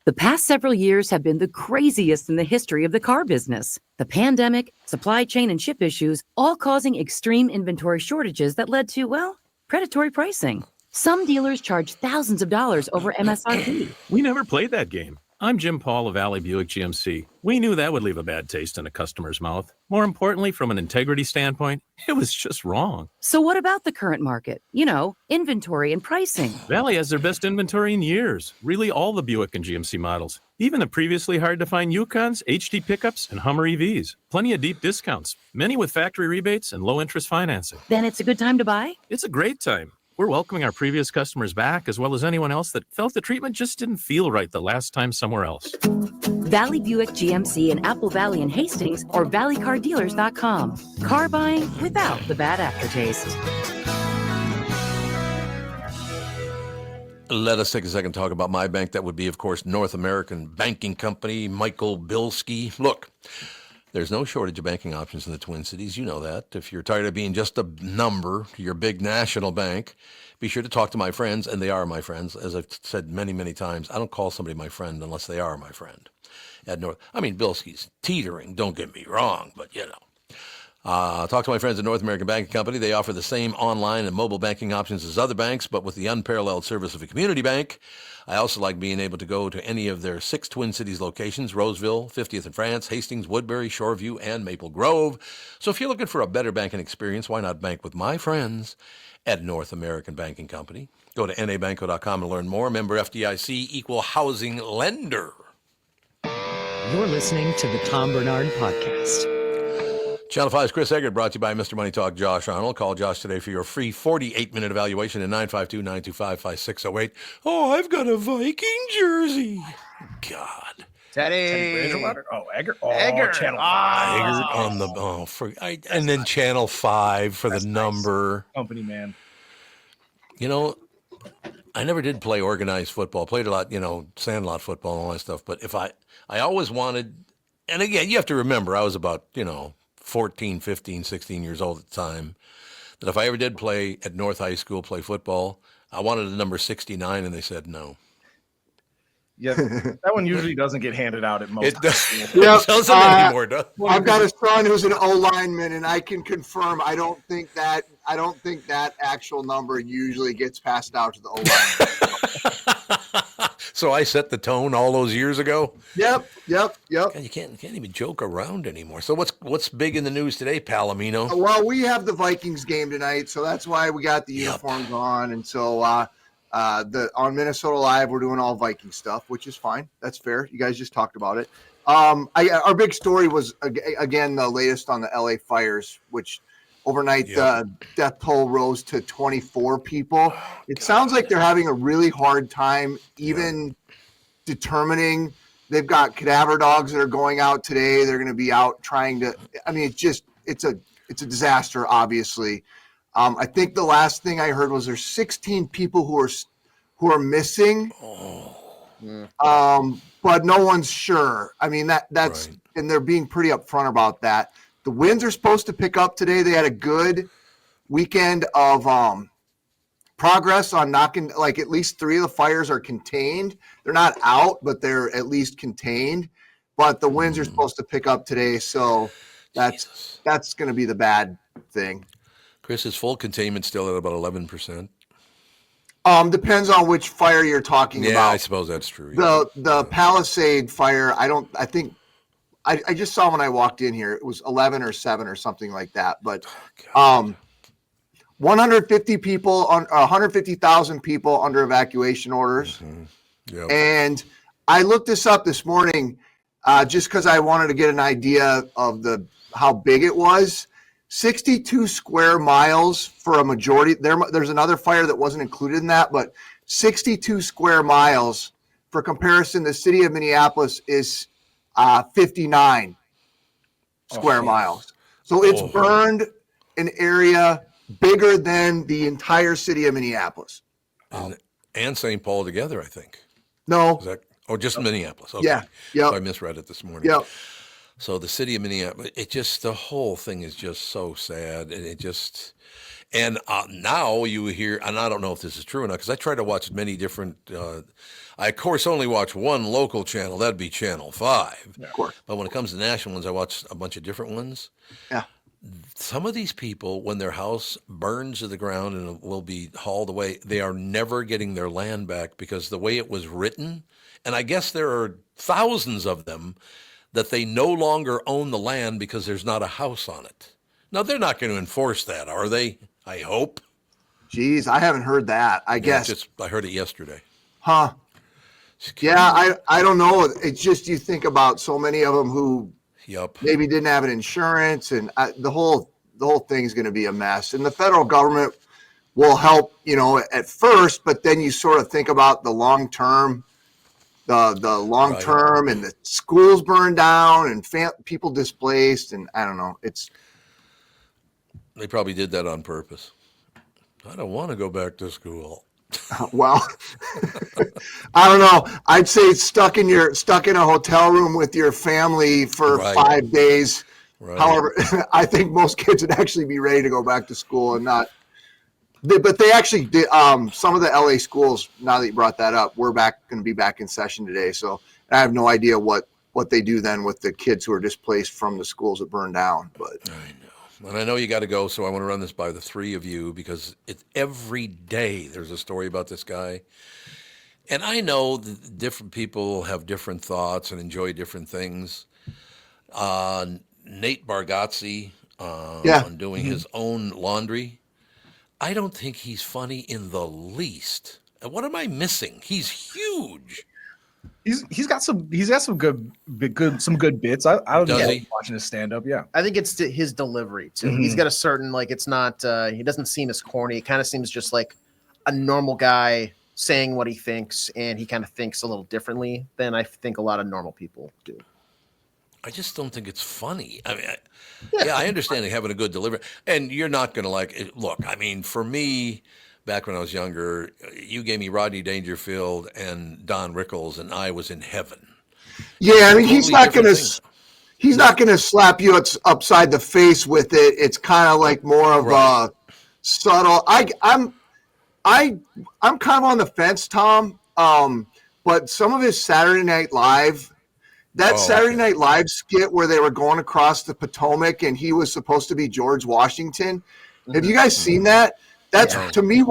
The past several years have been the craziest in the history of the car business. The pandemic, supply chain, and chip issues all causing extreme inventory shortages that led to, well, predatory pricing. Some dealers charge thousands of dollars over MSRP. We never played that game. I'm Jim Paul of Valley Buick GMC. We knew that would leave a bad taste in a customer's mouth. More importantly, from an integrity standpoint, it was just wrong. So what about the current market? You know, inventory and pricing. Valley has their best inventory in years. Really all the Buick and GMC models. Even the previously hard-to-find Yukons, HD pickups, and Hummer EVs. Plenty of deep discounts. Many with factory rebates and low-interest financing. Then it's a good time to buy? It's a great time. We're welcoming our previous customers back, as well as anyone else that felt the treatment just didn't feel right the last time somewhere else. Valley Buick GMC in Apple Valley and Hastings or valleycardealers.com. Car buying without the bad aftertaste. Let us take a second to talk about my bank. That would be, of course, North American Banking Company, Michael Bilski. Look, there's no shortage of banking options in the Twin Cities. You know that. If you're tired of being just a number to your big national bank, be sure to talk to my friends, and they are my friends. As I've said many, many times, I don't call somebody my friend unless they are my friend. Bilski's teetering, don't get me wrong, but you know. Talk to my friends at North American Banking Company. They offer the same online and mobile banking options as other banks, but with the unparalleled service of a community bank. I also like being able to go to any of their 6 Twin Cities locations: Roseville, 50th and France, Hastings, Woodbury, Shoreview, and Maple Grove. So if you're looking for a better banking experience, why not bank with my friends at North American Banking Company? Go to nabanco.com and learn more. Member FDIC, equal housing lender. You're listening to the Tom Barnard Podcast. Channel 5's Chris Egert, brought to you by Mr. Money Talk Josh Arnold. Call Josh today for your free 48-minute evaluation at 952-925-5608. Oh, I've got a Viking jersey. God. Teddy. Oh, Egert. Oh, Egert. Channel 5. Egert on the and then Channel 5 for the number. Nice. Company man. You know, I never did play organized football. Played a lot, sandlot football and all that stuff. But I always wanted, and again, you have to remember, I was about, 14, 15, 16 years old at the time, that if I ever did play at North High School, play football, I wanted the number 69, and they said no. Yeah, that one usually doesn't get handed out at most. It doesn't anymore, does it? I've got a son who's an O lineman, and I can confirm I don't think that I don't think that actual number usually gets passed out to the O-line. So I set the tone all those years ago. Yep. God, you can't even joke around anymore. So what's big in the news today, Palomino? Well, we have the Vikings game tonight, so that's why we got the uniforms on. And so on Minnesota Live, we're doing all Viking stuff, which is fine. That's fair. You guys just talked about it. Our big story was again the latest on the LA fires, which overnight the death toll rose to 24 people. It sounds like they're having a really hard time even determining. They've got cadaver dogs that are going out today. They're going to be out trying to. I mean, it's a disaster. Obviously, I think the last thing I heard was there's 16 people who are missing. But no one's sure. I mean that's right. And they're being pretty upfront about that. The winds are supposed to pick up today. They had a good weekend of progress on knocking, like at least 3 of the fires are contained. They're not out, but they're at least contained. But the winds are supposed to pick up today, so that's going to be the bad thing. Chris, is full containment still at about 11%? Depends on which fire you're talking about. Yeah, I suppose that's true. The Palisade fire, I just saw when I walked in here, it was 11 or 7 or something like that. But 150,000 people under evacuation orders. Mm-hmm. Yep. And I looked this up this morning just because I wanted to get an idea of how big it was. 62 square miles for a majority. There's another fire that wasn't included in that, but 62 square miles. For comparison, the city of Minneapolis is 59 square miles. So it's burned an area bigger than the entire city of Minneapolis. And St. Paul together, I think. No. Just Minneapolis. Okay. Yeah. Yep. So I misread it this morning. Yep. So the city of Minneapolis, the whole thing is just so sad. And now you hear, and I don't know if this is true or not, because I try to watch many different, I of course only watch one local channel, that'd be Channel 5. Of course. But when it comes to national ones, I watch a bunch of different ones. Yeah. Some of these people, when their house burns to the ground and will be hauled away, they are never getting their land back because the way it was written, and I guess there are thousands of them, that they no longer own the land because there's not a house on it. Now, they're not going to enforce that, are they? I hope. Geez, I haven't heard that. I guess. I heard it yesterday. Huh. Yeah, I don't know. It's just you think about so many of them who maybe didn't have an insurance, and the whole thing's going to be a mess. And the federal government will help, at first, but then you sort of think about the long term. The long term and the schools burned down and people displaced, and I don't know. They probably did that on purpose. I don't want to go back to school. Well, I don't know. I'd say stuck in a hotel room with your family for 5 days. Right. However, I think most kids would actually be ready to go back to school and not. But they actually did. Some of the LA schools, now that you brought that up, we're going to be back in session today. So I have no idea what they do then with the kids who are displaced from the schools that burned down. But I know, and I know you got to go. So I want to run this by the three of you because every day there's a story about this guy, and I know that different people have different thoughts and enjoy different things. Nate Bargatze on doing his own laundry. I don't think he's funny in the least. And what am I missing? He's huge. He's got some good bits. I don't know watching his stand up. Yeah, I think it's his delivery too. Mm-hmm. He's got a certain it's not. He doesn't seem as corny. It kind of seems just like a normal guy saying what he thinks, and he kind of thinks a little differently than I think a lot of normal people do. I just don't think it's funny. I mean, I understand having a good delivery, and you're not going to like it. Look, I mean, for me, back when I was younger, you gave me Rodney Dangerfield and Don Rickles, and I was in heaven. Yeah, I mean, he's not going to slap you upside the face with it. It's kind of like more of a subtle. I'm kind of on the fence, Tom. But some of his Saturday Night Live. Saturday Night Live skit where they were going across the Potomac and he was supposed to be George Washington, Have you guys seen that? That's to me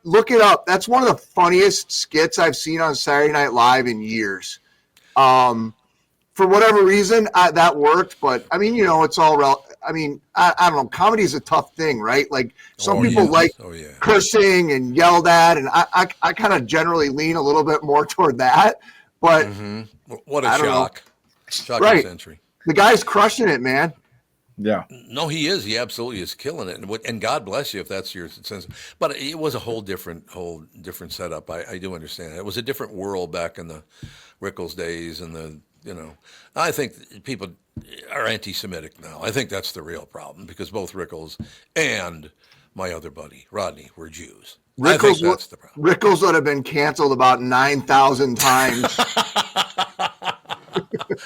look it up. That's one of the funniest skits I've seen on Saturday Night Live in years. For whatever reason, that worked. But I mean, it's all I don't know. Comedy is a tough thing, right? Like some people like cursing and yelled at, and I kind of generally lean a little bit more toward that. But what a shock! Shocking right. century. The guy's crushing it, man. Yeah. No, he is. He absolutely is killing it. And God bless you if that's your sense. But it was a whole different setup. I do understand. It was a different world back in the Rickles days and I think people are anti-Semitic now. I think that's the real problem because both Rickles and my other buddy, Rodney, were Jews. I think that's the problem. Rickles would have been canceled about 9,000 times.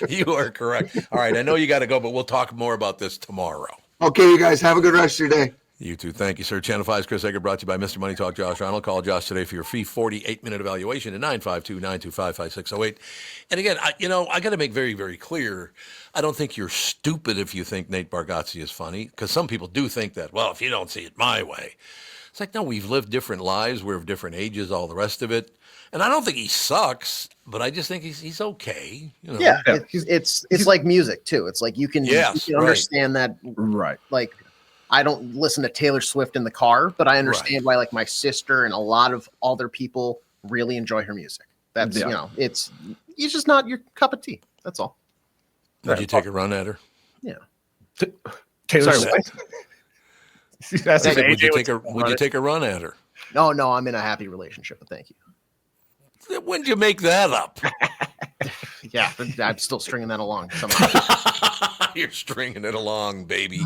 You are correct. All right, I know you got to go, but we'll talk more about this tomorrow. Okay, you guys have a good rest of your day. You too. Thank you, sir. Channel 5's Chris Egert, brought to you by Mr. Money Talk, Josh Arnold. Call Josh today for your free 48-minute evaluation at 952-925-5608. And again, I got to make very, very clear, I don't think you're stupid if you think Nate Bargatze is funny, because some people do think that, well, if you don't see it my way. It's like, no, we've lived different lives. We're of different ages, all the rest of it. And I don't think he sucks, but I just think he's okay. Yeah, it's like music too. It's like you can understand that. Right. Like I don't listen to Taylor Swift in the car, but I understand why like my sister and a lot of other people really enjoy her music. That's it's just not your cup of tea. That's all. Did you take a run at her? Yeah. Taylor Swift. Would you take a run at her? No, I'm in a happy relationship, but thank you. When did you make that up? Yeah, I'm still stringing that along somehow. You're stringing it along, baby.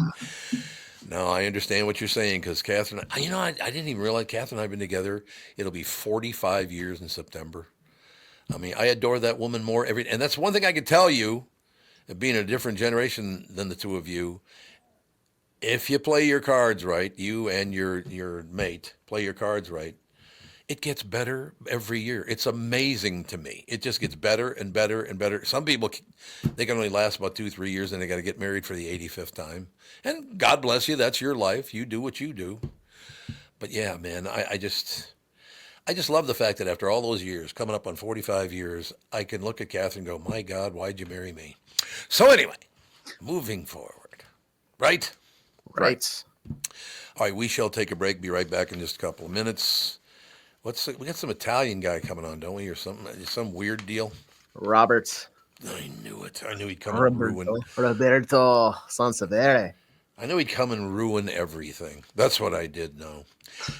No, I understand what you're saying because Catherine, I didn't even realize Catherine and I have been together. It'll be 45 years in September. I mean, I adore that woman more and that's one thing I can tell you, being a different generation than the two of you. If you play your cards right, you and your mate play your cards right, it gets better every year. It's amazing to me. It just gets better and better and better. Some people, they can only last about 2-3 years and they got to get married for the 85th time. And God bless you. That's your life. You do what you do. But yeah, man, I just love the fact that after all those years, coming up on 45 years, I can look at Catherine and go, my God, why'd you marry me? So anyway, moving forward, right? Right. All right, we shall take a break. Be right back in just a couple of minutes. We got some Italian guy coming on, don't we, or something? Some weird deal. Roberts. I knew it. I knew he'd come and ruin. Roberto Sansevere. I knew he'd come and ruin everything. That's what I did know.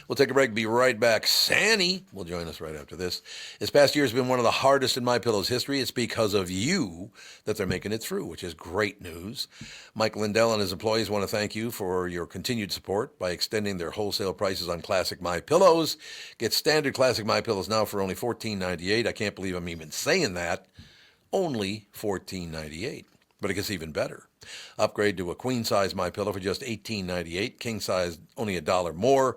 We'll take a break. Be right back. Sandy will join us right after this. This past year has been one of the hardest in MyPillow's history. It's because of you that they're making it through, which is great news. Mike Lindell and his employees want to thank you for your continued support by extending their wholesale prices on classic MyPillows. Get standard classic MyPillows now for only $14.98. I can't believe I'm even saying that. Only $14.98. But it gets even better. Upgrade to a queen-size MyPillow for just $18.98. King-size, only $1 more.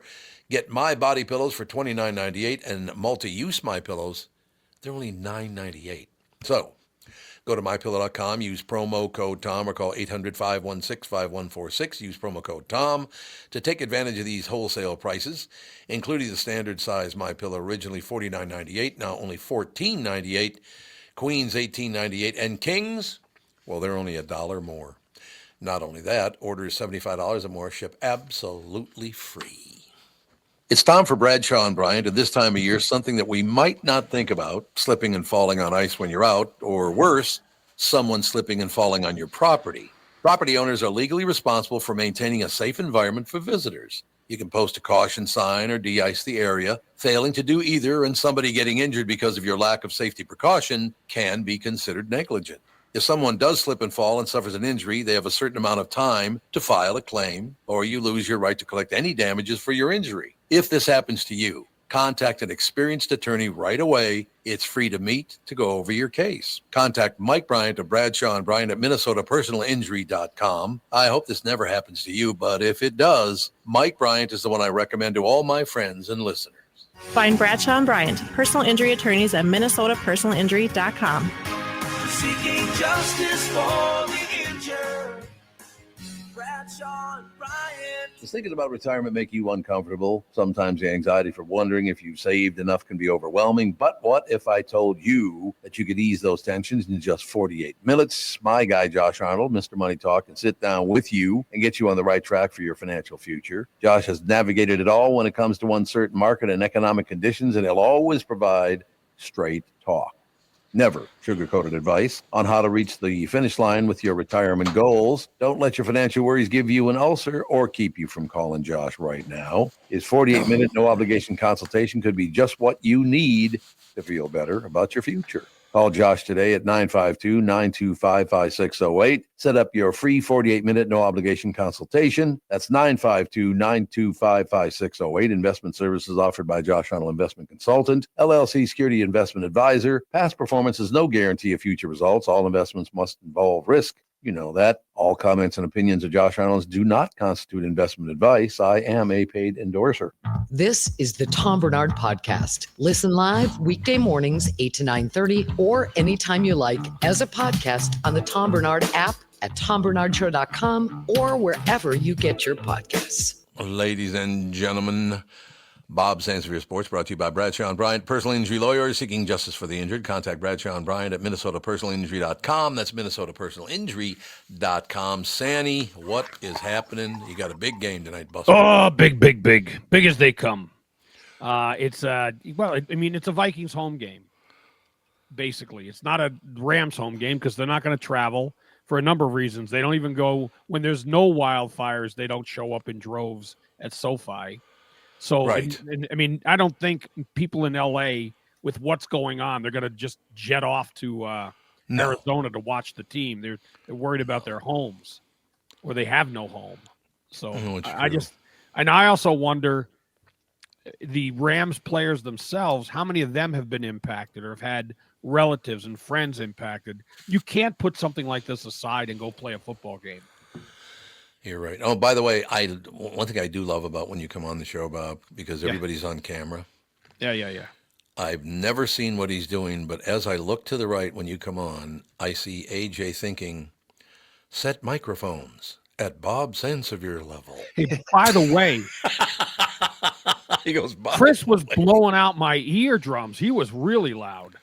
Get My Body Pillows for $29.98. And multi-use MyPillows, they're only $9.98. So, go to MyPillow.com, use promo code TOM, or call 800-516-5146. Use promo code TOM to take advantage of these wholesale prices, including the standard size MyPillow, originally $49.98, now only $14.98. Queens, $18.98. And Kings, well, they're only $1 more. Not only that, orders $75 or more ship absolutely free. It's time for Bradshaw and Bryant. At this time of year, something that we might not think about, slipping and falling on ice when you're out, or worse, someone slipping and falling on your property. Property owners are legally responsible for maintaining a safe environment for visitors. You can post a caution sign or de-ice the area. Failing to do either and somebody getting injured because of your lack of safety precaution can be considered negligent. If someone does slip and fall and suffers an injury, they have a certain amount of time to file a claim, or you lose your right to collect any damages for your injury. If this happens to you, contact an experienced attorney right away. It's free to meet to go over your case. Contact Mike Bryant of Bradshaw and Bryant at MinnesotaPersonalInjury.com. I hope this never happens to you, but if it does, Mike Bryant is the one I recommend to all my friends and listeners. Find Bradshaw and Bryant, personal injury attorneys at MinnesotaPersonalInjury.com. Seeking justice for the injured. Bradshaw and Bryant. Does thinking about retirement make you uncomfortable? Sometimes the anxiety for wondering if you've saved enough can be overwhelming. But what if I told you that you could ease those tensions in just 48 minutes? My guy, Josh Arnold, Mr. Money Talk, can sit down with you and get you on the right track for your financial future. Josh has navigated it all when it comes to uncertain market and economic conditions, and he'll always provide straight talk. Never sugar-coated advice on how to reach the finish line with your retirement goals. Don't let your financial worries give you an ulcer or keep you from calling Josh right now. His 48-minute no-obligation consultation could be just what you need to feel better about your future. Call Josh today at 952-925-5608. Set up your free 48-minute no-obligation consultation. That's 952-925-5608. Investment services offered by Josh Arnold Investment Consultant, LLC Security Investment Advisor. Past performance is no guarantee of future results. All investments must involve risk. You know that. All comments and opinions of Josh Arnold do not constitute investment advice. I am a paid endorser. This is the Tom Barnard Podcast. Listen live weekday mornings, 8 to 9:30, or anytime you like as a podcast on the Tom Barnard app at tombarnardshow.com or wherever you get your podcasts. Ladies and gentlemen, Bob Sansevere Sports brought to you by Bradshaw and Bryant, personal injury lawyers seeking justice for the injured. Contact Bradshaw and Bryant at minnesotapersonalinjury.com. That's minnesotapersonalinjury.com. Sanny, what is happening? You got a big game tonight, Buster. Oh, big. Big as they come. It's a Vikings home game, basically. It's not a Rams home game because they're not going to travel for a number of reasons. They don't even go when there's no wildfires. They don't show up in droves at SoFi. So, right. I don't think people in L.A., with what's going on, they're going to just jet off to Arizona to watch the team. They're worried about their homes, or they have no home. So I also wonder, the Rams players themselves, how many of them have been impacted or have had relatives and friends impacted? You can't put something like this aside and go play a football game. You're right. Oh, by the way, one thing I do love about when you come on the show, Bob, because everybody's on camera. Yeah. I've never seen what he's doing, but as I look to the right when you come on, I see AJ thinking, set microphones at Bob Sansevere level. Hey, by the way, he goes, Chris was blowing out my eardrums. He was really loud.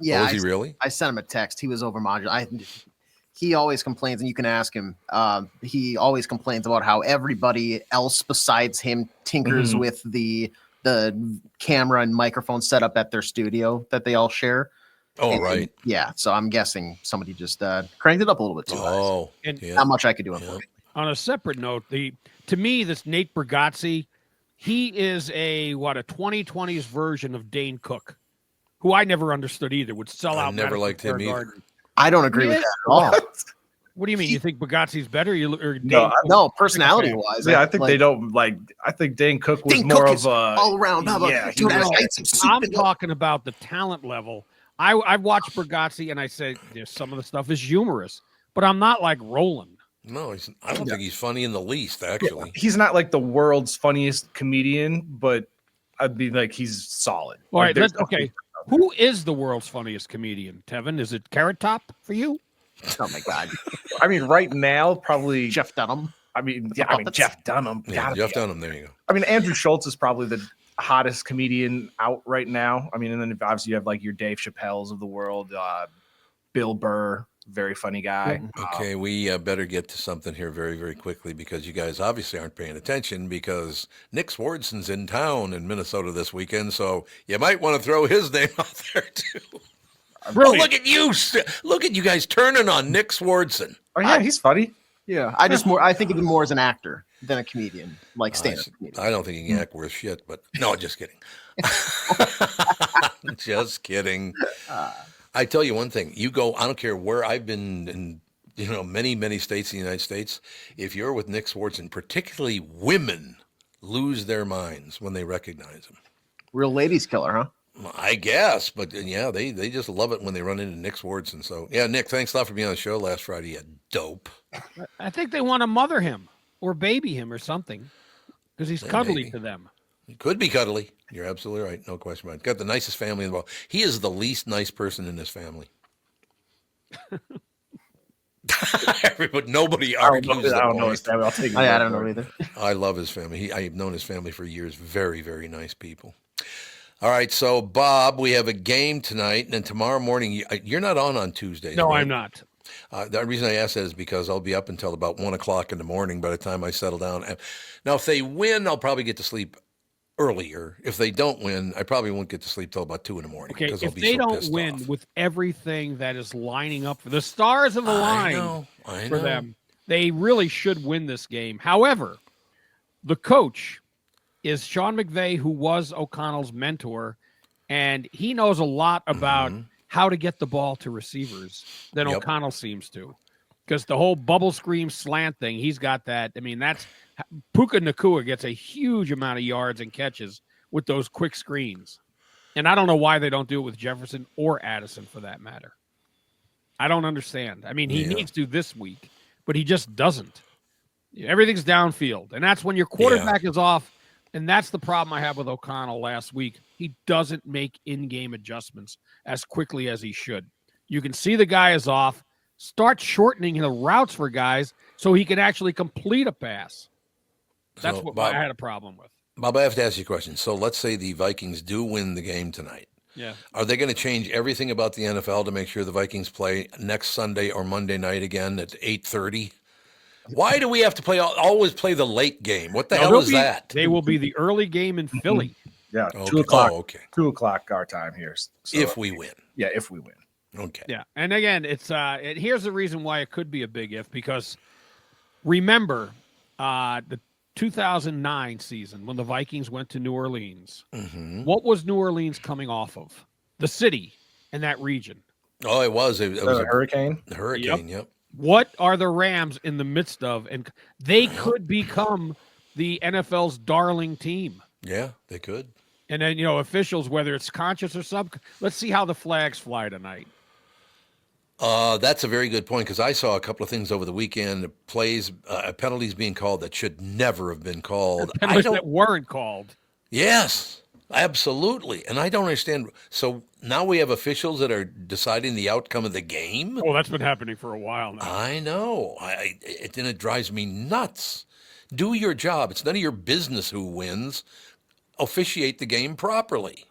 Yeah. Was he really? I sent him a text. He was overmodulated. He always complains, and you can ask him. He always complains about how everybody else besides him tinkers with the camera and microphone setup at their studio that they all share. Oh, right. Yeah. So I'm guessing somebody just cranked it up a little bit too high. Oh, and not much I could do. On a separate note, to me, this Nate Bargatze, he is a 2020s version of Dane Cook, who I never understood either. Would sell out. I never liked him either. I don't agree with that at all. What do you mean? You think Bagatzi's better? No, personality wise. Yeah, I think they don't like. I think Dane Cook was more of a all around. I'm talking about the talent level. I watched Bargatze and I said, "There's some of the stuff is humorous," but I'm not like Roland. No, I don't think he's funny in the least. Actually, he's not like the world's funniest comedian, but I'd be like he's solid. All right, okay. Who is the world's funniest comedian, Tevin? Is it Carrot Top for you? Oh my God! I mean, right now, probably Jeff Dunham. Jeff Dunham. Yeah, Jeff Dunham. There you go. I mean, Andrew Schultz is probably the hottest comedian out right now. I mean, and then obviously you have like your Dave Chappelle's of the world, Bill Burr, very funny guy. Okay, we better get to something here very, very quickly because you guys obviously aren't paying attention because Nick Swardson's in town in Minnesota this weekend, so you might want to throw his name out there too. Really? Oh, look at you! Look at you guys turning on Nick Swardson. Oh yeah, he's funny. Yeah, I think of him more as an actor than a comedian, like stand-up comedian. I don't think he can act worth shit, but no, just kidding. Just kidding. I tell you one thing, you go, I don't care where I've been in, many, many states in the United States. If you're with Nick Swardson, particularly women lose their minds when they recognize him. Real ladies killer, huh? I guess, but yeah, they just love it when they run into Nick Swardson. So yeah, Nick, thanks a lot for being on the show last Friday. You dope. I think they want to mother him or baby him or something because he's cuddly to them. He could be cuddly. You're absolutely right. No question about it. Got the nicest family involved. He is the least nice person in this family. But nobody argues. I don't know his family. I'll take it. I don't know either. I love his family. I've known his family for years. Very, very nice people. All right, so Bob, we have a game tonight, and then tomorrow morning. You're not on Tuesdays. No, right? I'm not. The reason I ask that is because I'll be up until about 1 o'clock in the morning by the time I settle down. Now, if they win, I'll probably get to sleep earlier. If they don't win, I probably won't get to sleep till about 2 in the morning. Okay, I'll if be they so don't pissed win off. with everything that is lining up for the stars of the line for them, they really should win this game. However, the coach is Sean McVay, who was O'Connell's mentor, and he knows a lot about how to get the ball to receivers than O'Connell seems to. Because the whole bubble screen slant thing, he's got that. I mean, that's Puka Nacua gets a huge amount of yards and catches with those quick screens. And I don't know why they don't do it with Jefferson or Addison for that matter. I don't understand. I mean, he needs to this week, but he just doesn't. Everything's downfield. And that's when your quarterback is off. And that's the problem I had with O'Connell last week. He doesn't make in-game adjustments as quickly as he should. You can see the guy is off. Start shortening the routes for guys so he can actually complete a pass. That's what Bob, I had a problem with. Bob, I have to ask you a question. So let's say the Vikings do win the game tonight. Yeah. Are they going to change everything about the NFL to make sure the Vikings play next Sunday or Monday night again at 8:30? Why do we have to always play the late game? What the hell is that? They will be the early game in Philly. Yeah, okay. 2 o'clock. Oh, okay. 2 o'clock our time here. So, if we win. Yeah, if we win. Okay. Yeah, and again, it's here's the reason why it could be a big if, because remember the 2009 season when the Vikings went to New Orleans. Mm-hmm. What was New Orleans coming off of? The city and that region. Oh, it was. It was a hurricane. The hurricane. Yep. What are the Rams in the midst of? And they could become the NFL's darling team. Yeah, they could. And then, officials, whether it's conscious or sub, let's see how the flags fly tonight. That's a very good point, because I saw a couple of things over the weekend, penalties being called that should never have been called. Penalties that weren't called. Yes, absolutely. And I don't understand. So now we have officials that are deciding the outcome of the game? Oh, that's been happening for a while now. I know. It drives me nuts. Do your job. It's none of your business who wins. Officiate the game properly.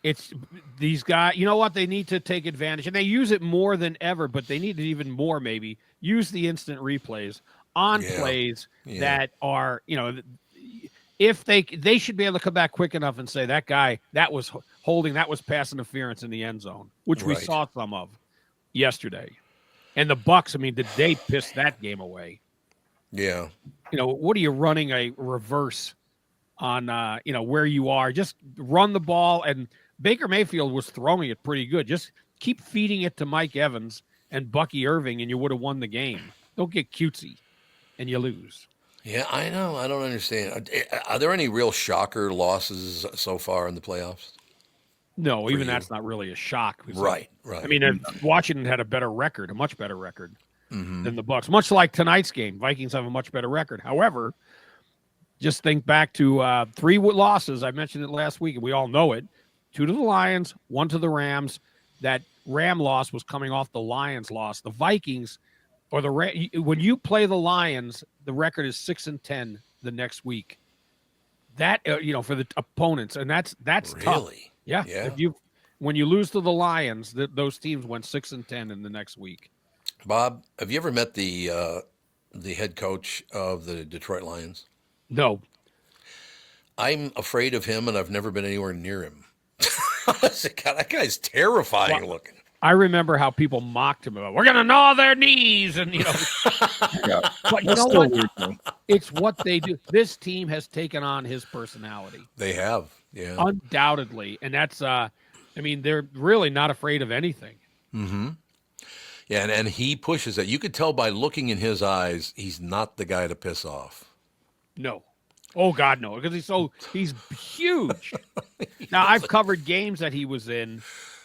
It's these guys, you know what? They need to take advantage, and they use it more than ever, but they need to even more maybe use the instant replays on plays that are, if they should be able to come back quick enough and say that guy, that was holding, that was pass interference in the end zone, which we saw some of yesterday. And the Bucs, I mean, did they piss that game away? Yeah. What are you running a reverse on, where you are? Just run the ball, and Baker Mayfield was throwing it pretty good. Just keep feeding it to Mike Evans and Bucky Irving, and you would have won the game. Don't get cutesy, and you lose. Yeah, I know. I don't understand. Are there any real shocker losses so far in the playoffs? No, even that's not really a shock. Right. I mean, Washington had a much better record than the Bucs. Much like tonight's game, Vikings have a much better record. However, just think back to 3 losses. I mentioned it last week, and we all know it. 2 to the Lions, 1 to the Rams. That Ram loss was coming off the Lions loss. The Vikings, or when you play the Lions, the record is 6-10 the next week. That for the opponents, and that's really tough. Yeah. When you lose to the Lions, those teams went 6-10 in the next week. Bob, have you ever met the head coach of the Detroit Lions? No. I'm afraid of him, and I've never been anywhere near him. God, that guy's terrifying looking. I remember how people mocked him about, we're going to gnaw their knees. And, but you know what? It's what they do. This team has taken on his personality. They have, yeah. Undoubtedly. And that's, they're really not afraid of anything. Mm-hmm. Yeah, and he pushes it. You could tell by looking in his eyes, he's not the guy to piss off. No. Oh, God, no, because he's huge. Now, I've covered games that he was in,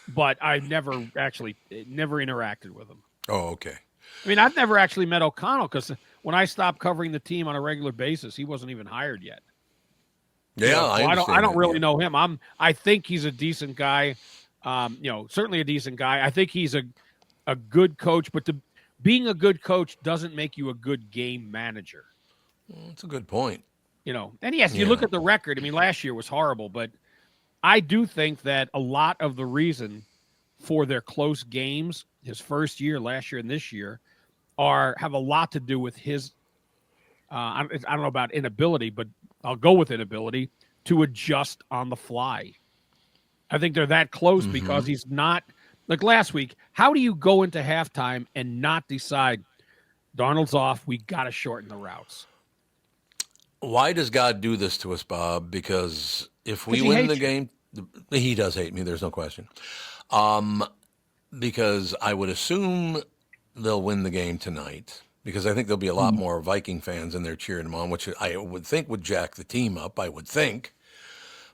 but I've never interacted with him. Oh, okay. I mean, I've never actually met O'Connell, because when I stopped covering the team on a regular basis, he wasn't even hired yet. Yeah, I don't really know him. I think he's a decent guy. Certainly a decent guy. I think he's a good coach, but being a good coach doesn't make you a good game manager. That's a good point. And yes, you look at the record. I mean, last year was horrible, but I do think that a lot of the reason for their close games, his first year, last year, and this year, have a lot to do with his. I don't know about inability, but I'll go with inability to adjust on the fly. I think they're that close because he's not like last week. How do you go into halftime and not decide Darnold's off? We got to shorten the routes. Why does God do this to us, Bob? Because if we win the game, he does hate me. There's no question. Because I would assume they'll win the game tonight. Because I think there'll be a lot more Viking fans in there cheering them on, which I would think would jack the team up. I would think.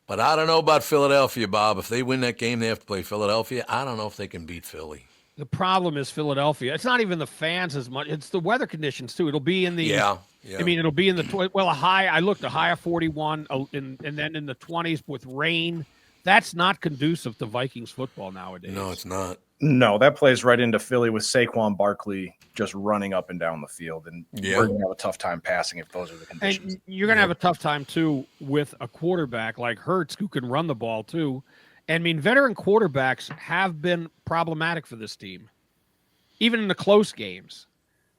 But I don't know about Philadelphia, Bob. If they win that game, they have to play Philadelphia. I don't know if they can beat Philly. The problem is Philadelphia. It's not even the fans as much. It's the weather conditions, too. It'll be in the Yeah. I mean, it'll be in the a high. I looked a high of 41, and then in the 20s with rain. That's not conducive to Vikings football nowadays. No, it's not. No, that plays right into Philly with Saquon Barkley just running up and down the field, and we're going to have a tough time passing if those are the conditions. And you're going to have a tough time, too, with a quarterback like Hurts who can run the ball, too. And, I mean, veteran quarterbacks have been problematic for this team, even in the close games.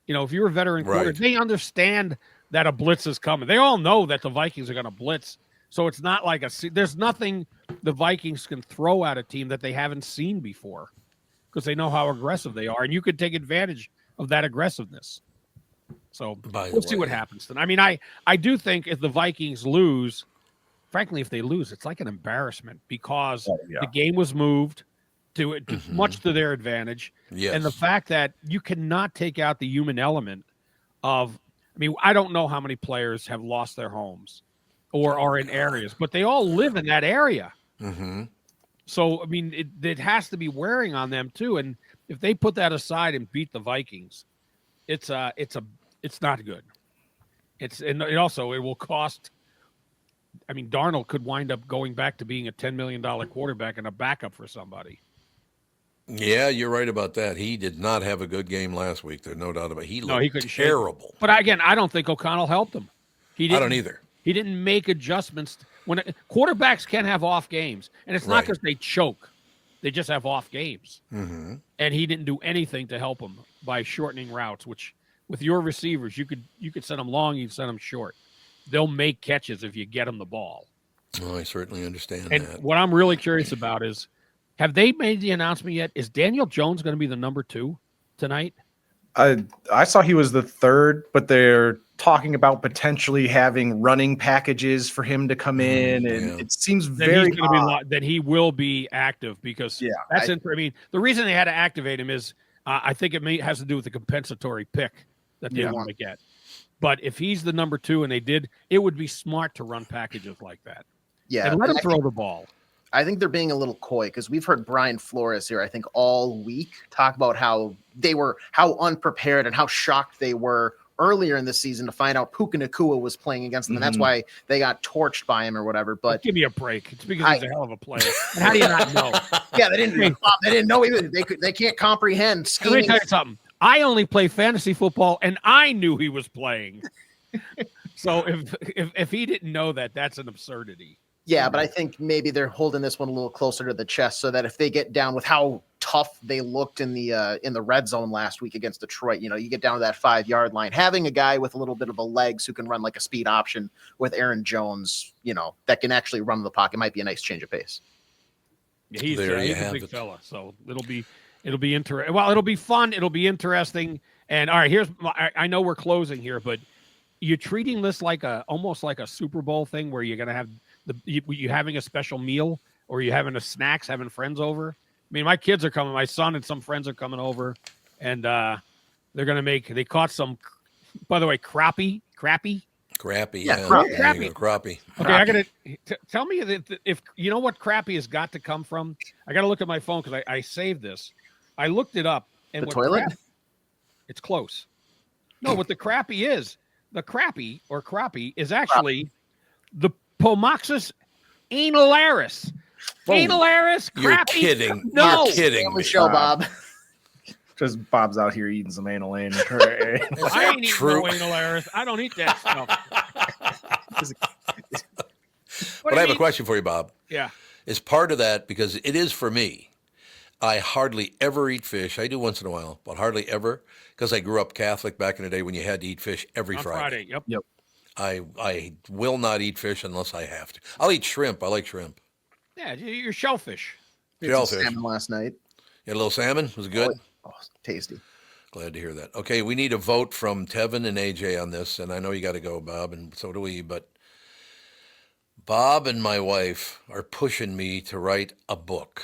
If you're a veteran quarterback, they understand that a blitz is coming. They all know that the Vikings are going to blitz. So it's not like there's nothing the Vikings can throw at a team that they haven't seen before because they know how aggressive they are. And you could take advantage of that aggressiveness. So we'll see what happens then. I mean, I do think if the Vikings lose, frankly, if they lose, it's like an embarrassment because the game was moved to much to their advantage. Yes. And the fact that you cannot take out the human element of, I mean, I don't know how many players have lost their homes or are in areas, but they all live in that area. So, I mean, it has to be wearing on them too. And if they put that aside and beat the Vikings, it's not good. It will cost. I mean, Darnold could wind up going back to being a $10 million quarterback and a backup for somebody. Yeah, you're right about that. He did not have a good game last week. There's no doubt about it. He looked terrible. But again, I don't think O'Connell helped him. I don't either. He didn't make adjustments. Quarterbacks can have off games, and it's not because they choke. They just have off games. And he didn't do anything to help them by shortening routes, which with your receivers, you could send them long, you can send them short. They'll make catches if you get them the ball. Oh, I certainly understand and that. What I'm really curious about is, have they made the announcement yet? Is Daniel Jones going to be the number 2 tonight? I saw he was the 3rd, but they're talking about potentially having running packages for him to come in, and it seems very odd. Then he will be active because that's I mean, the reason they had to activate him is I think it has to do with the compensatory pick that they want to get. But if he's the number 2 and they did, it would be smart to run packages like that. Yeah, and let him throw the ball. I think they're being a little coy because we've heard Brian Flores here, I think, all week talk about how unprepared and how shocked they were earlier in the season to find out Puka Nacua was playing against them. And that's why they got torched by him or whatever. But give me a break. It's because he's a hell of a player. And how do you not know? Yeah, they didn't know either. They can't comprehend scheming. Let me tell you something. I only play fantasy football, and I knew he was playing. So if he didn't know that, that's an absurdity. Yeah, but I think maybe they're holding this one a little closer to the chest so that if they get down with how tough they looked in the red zone last week against Detroit, you get down to that 5-yard line, having a guy with a little bit of a legs who can run like a speed option with Aaron Jones, that can actually run the pocket might be a nice change of pace. Yeah, he's a big fella, so it'll be interesting. Well, it'll be fun. It'll be interesting. And all right, I know we're closing here, but you're treating this like almost like a Super Bowl thing where you're gonna have you having a special meal or you having snacks, having friends over. I mean, my kids are coming. My son and some friends are coming over, and they're gonna they caught some. By the way, crappie. Crappie. Okay, I gotta tell me if you know what crappie has got to come from. I gotta look at my phone because I saved this. I looked it up, and the toilet. It's close. No, what the crappie is? The crappie is actually the Pomoxis analaris. Analaris crappie. You're kidding. No. You're kidding me. Show, Bob. Because Bob's out here eating some anal lane. I ain't eating no anal errors. I don't eat that stuff. But I have a question for you, Bob. Yeah. Is part of that, because it is for me, I hardly ever eat fish. I do once in a while, but hardly ever, because I grew up Catholic back in the day when you had to eat fish every On Friday. Yep. I will not eat fish unless I have to. I'll eat shrimp. I like shrimp. Yeah, you're shellfish. Shellfish. Salmon last night. You had a little salmon? Was it good? Oh, tasty. Glad to hear that. Okay, we need a vote from Tevin and AJ on this, and I know you got to go, Bob, and so do we, but Bob and my wife are pushing me to write a book.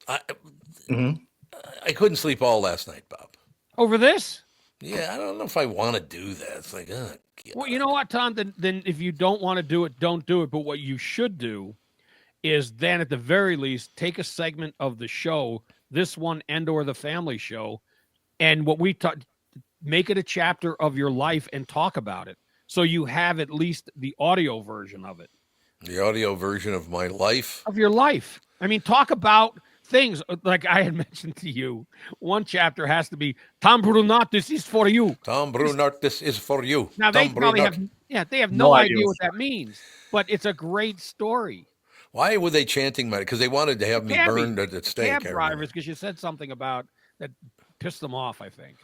I couldn't sleep all last night, Bob. Over this? Yeah, I don't know if I want to do that. It's like, well, you know what, Tom? Then if you don't want to do it, don't do it. But what you should do is then, at the very least, take a segment of the show, this one and/or the family show, and what we talk, make it a chapter of your life and talk about it. So you have at least the audio version of it. The audio version of my life? Of your life. I mean, talk about things like I had mentioned to you. One chapter has to be Tom Brunot, this is for you. Tom Brunot, this is for you. Now Tom they probably Brunot. they have no idea what that means, but it's a great story. Why were they chanting my? Because they wanted to have me burned at the stake. Cab drivers, because you said something about that pissed them off, I think.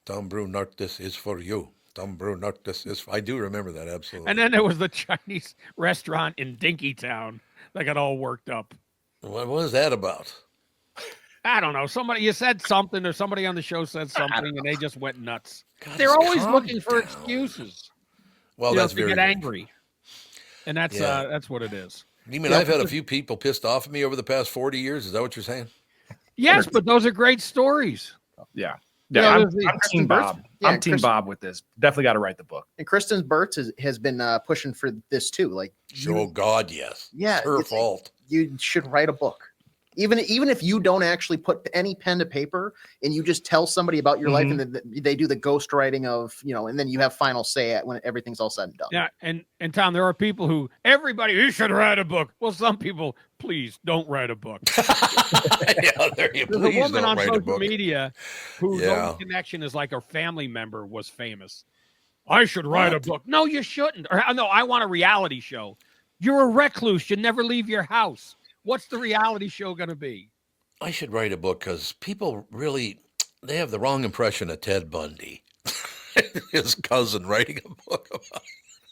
Tom Brunot, this is for you. Tom Brunot, this is. I do remember that, absolutely. And then there was the Chinese restaurant in Dinkytown that got all worked up. What was that about? I don't know. You said something, or somebody on the show said something, and they just went nuts. God, they're always calm looking for down. excuses. Well, you that's know, to very get good. angry, and that's what it is. You mean I've had a few people pissed off at me over the past 40 years? Is that what you're saying? Yes, but those are great stories. Yeah. You Yeah, know, I'm Team Bob. Yeah, I'm Team Bob with this. Definitely got to write the book. And Kristen Burtz has been pushing for this too. Like, Oh God, yes. yeah, It's her it's- fault. You should write a book. Even if you don't actually put any pen to paper and you just tell somebody about your life, and then they do the ghost writing of, and then you have final say at when everything's all said and done. Yeah, and Tom, there are people who you should write a book. Well, some people, please don't write a book. Yeah, there you There's please a woman don't on write a social book. media whose Yeah. only connection is like a family member was famous. I should write a book. No, you shouldn't. Or no, I want a reality show. You're a recluse. You never leave your house. What's the reality show going to be? I should write a book because people really, they have the wrong impression of Ted Bundy. His cousin writing a book about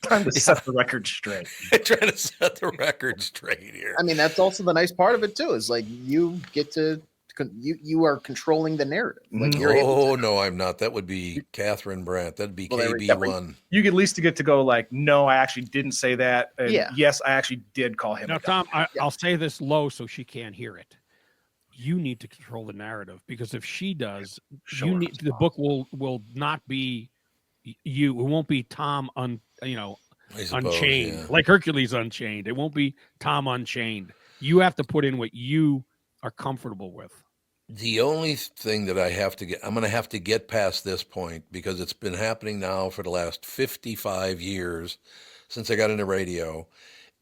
Trying to set the record straight. trying to set the record straight here. I mean, that's also the nice part of it too, is like you get to you are controlling the narrative. Like you're able to, No, I'm not. That would be Catherine Brandt. That'd be Well, there we- KB1. You get at least to get to go like, no, I actually didn't say that. And Yeah. yes, I actually did call him. Now, a guy. Tom, I'll say this low so she can't hear it. You need to control the narrative, because if she does, Show you her need the book will not be you. It won't be Tom I suppose, Unchained, yeah. like Hercules Unchained. It won't be Tom Unchained. You have to put in what you are comfortable with. The only thing that I'm going to have to get past this point, because it's been happening now for the last 55 years since I got into radio.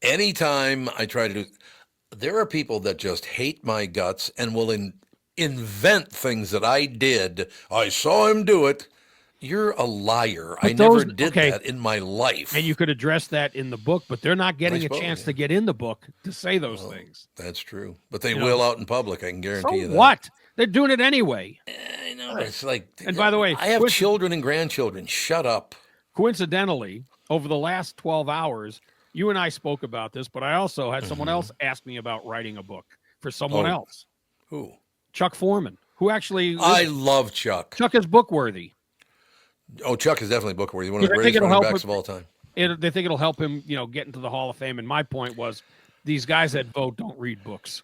Anytime I try to do, there are people that just hate my guts and will invent things that I did. I saw him do it. You're a liar. But I never those- did okay. that in my life. And you could address that in the book, but they're not getting a suppose, chance yeah. to get in the book to say those things. That's true. But they You know, will out in public. I can So guarantee you that. what? They're doing it anyway. I know. It's like, And by the way, I have children and grandchildren. Shut up. Coincidentally, over the last 12 hours, you and I spoke about this, but I also had someone else ask me about writing a book for someone Oh. else. Who? Chuck Foreman, who actually I love Chuck. Chuck is book worthy. Oh, Chuck is definitely book worthy. One of the I think greatest it'll running help backs him- of all time. They think it'll help him, get into the Hall of Fame. And my point was, these guys that vote don't read books.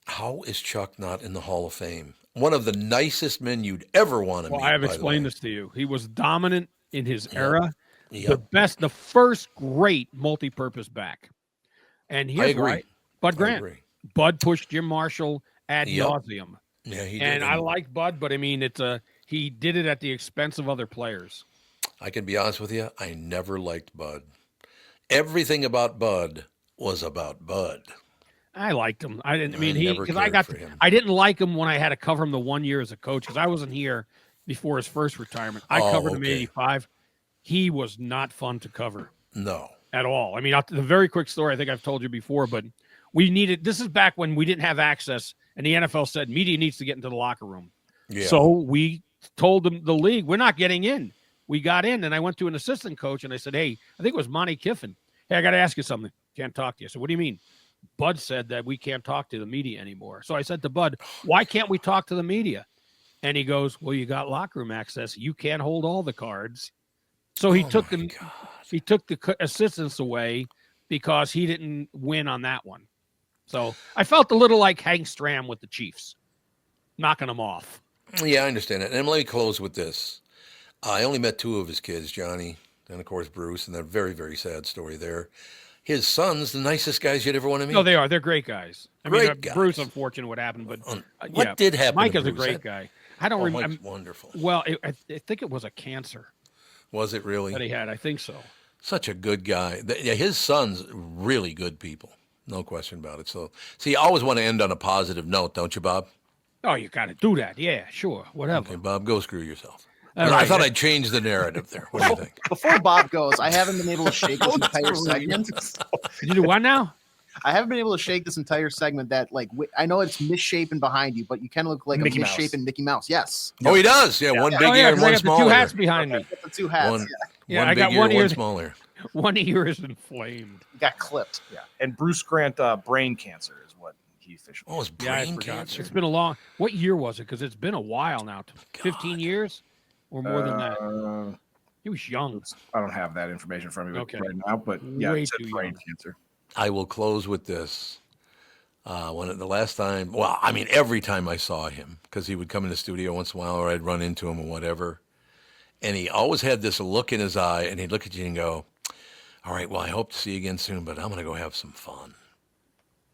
How is Chuck not in the Hall of Fame? One of the nicest men you'd ever want to meet. Well, I have by the explained way. this to you. He was dominant in his era. Yep. The first great multi-purpose back. And I here's agree. why. Bud I Grant. agree. Bud pushed Jim Marshall ad Yep. nauseum. Yeah, he did. And I like Bud, but I mean, he did it at the expense of other players. I can be honest with you. I never liked Bud. Everything about Bud was about Bud. I liked him. I didn't. I mean, I didn't like him when I had to cover him the 1 year as a coach because I wasn't here before his first retirement. I covered him in '85. He was not fun to cover. No, at all. I mean, the very quick story. I think I've told you before, but we needed. This is back when we didn't have access, and the NFL said media needs to get into the locker room. Yeah. So we told them the league, we're not getting in. We got in, and I went to an assistant coach, and I said, hey, I think it was Monty Kiffin. Hey, I got to ask you something. Can't talk to you. So what do you mean? Bud said that we can't talk to the media anymore. So I said to Bud, why can't we talk to the media? And he goes, well, you got locker room access. You can't hold all the cards. So he took the assistants away because he didn't win on that one. So I felt a little like Hank Stram with the Chiefs, knocking them off. Yeah, I understand it. And let me close with this. I only met 2 of his kids, Johnny, and, of course, Bruce, and a very, very sad story there. His son's the nicest guys you'd ever want to meet. No, they are. They're great guys. Great guys. Bruce, unfortunate what happened, but what did happen Mike to is a Bruce? great guy. I don't remember. Mike's wonderful. Well, I think it was a cancer. Was it really? That he had. I think so. Such a good guy. Yeah, his son's really good people. No question about it. So, see, you always want to end on a positive note, don't you, Bob? Oh, you got to do that. Yeah, sure. Whatever. Okay, Bob, go screw yourself. All I right. thought I'd change the narrative there. What do you think? Before Bob goes, I haven't been able to shake this entire segment. You do what now? I haven't been able to shake this entire segment that, like, I know it's misshapen behind you, but you kind of look like Mickey a Mouse. misshapen Mickey Mouse. Yes. Oh, he does. Yeah, one big ear and 'cause one I got small the 2 ear. hats behind me. The 2 hats. One, Yeah, one I big got ear, one ear. one small ear. One ear is inflamed. Got clipped. Yeah, and Bruce Grant brain cancer is what he officially. Oh, it's Yeah, I brain forgot. cancer. It's been a long. What year was it? Because it's been a while now. 15 years or more than that. He was young. I don't have that information from me Okay. right now, but yeah, Way it's too brain young. cancer. I will close with this. The last time, well, I mean, every time I saw him, because he would come in the studio once in a while, or I'd run into him or whatever, and he always had this look in his eye, and he'd look at you and go, all right, well, I hope to see you again soon, but I'm going to go have some fun.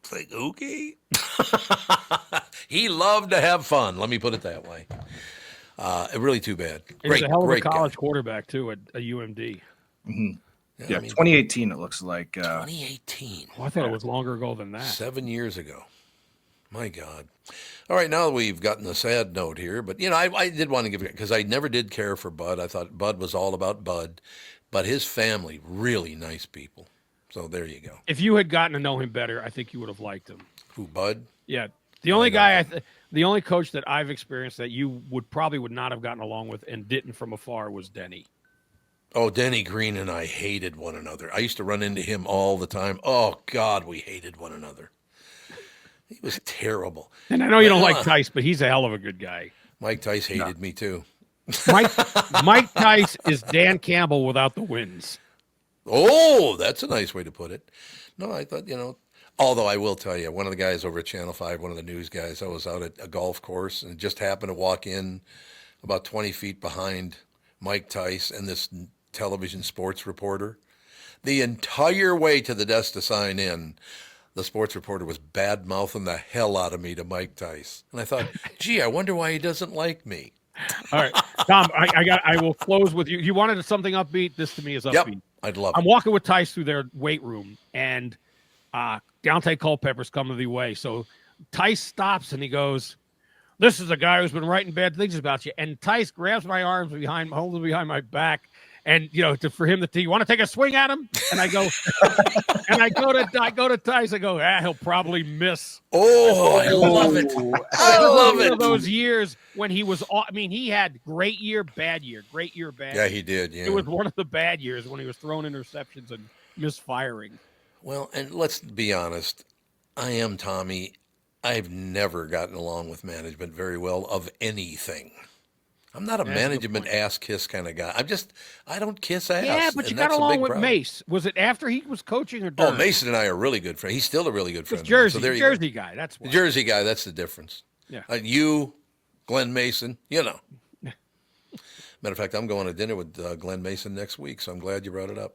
It's like, okay. He loved to have fun, let me put it that way. Really too bad. He was Great, a hell of a great college guy. quarterback, too, at a UMD. Mm-hmm. Yeah, I mean, 2018. It looks like. 2018. Oh, I thought it was longer ago than that. 7 years ago. My God. All right, now we've gotten a sad note here, but, I did want to give it, because I never did care for Bud. I thought Bud was all about Bud, but his family, really nice people. So there you go. If you had gotten to know him better, I think you would have liked him. Who, Bud? Yeah. The only guy, the only coach that I've experienced that you would not have gotten along with and didn't from afar was Denny. Oh, Denny Green and I hated one another. I used to run into him all the time. Oh, God, we hated one another. He was terrible. And I know you don't like Tice, but he's a hell of a good guy. Mike Tice hated me, too. Mike Tice is Dan Campbell without the wins. Oh, that's a nice way to put it. No, I thought, although I will tell you, one of the guys over at Channel 5, one of the news guys, I was out at a golf course and just happened to walk in about 20 feet behind Mike Tice and this television sports reporter. The entire way to the desk to sign in, the sports reporter was bad-mouthing the hell out of me to Mike Tice. And I thought, gee, I wonder why he doesn't like me. All right, Tom, I will close with you. You wanted something upbeat. This to me is upbeat. Yep, I'd love it. I'm walking with Tice through their weight room, and Deontay Culpepper's coming the way. So Tice stops and he goes, "This is a guy who's been writing bad things about you." And Tice grabs my arms holds them behind my back, and for him you want to take a swing at him? And I go, and I go to Tice. I go, he'll probably miss. Oh, I love it. I love it. Those years when he was, he had great year, bad year, great year, bad. Yeah, year. he did. Yeah, It was one of the bad years when he was throwing interceptions and misfiring. Well, and let's be honest. I am Tommy. I've never gotten along with management very well of anything. I'm not a management ass kiss kind of guy. I don't kiss ass. Yeah, but you got along with Mace. Was it after he was coaching or during? Oh, Mason and I are really good friends. He's still a really good friend. Jersey, So there you Jersey go. guy. That's why. The Jersey guy. That's the difference. Yeah. You, Glenn Mason. Matter of fact, I'm going to dinner with Glenn Mason next week, so I'm glad you brought it up.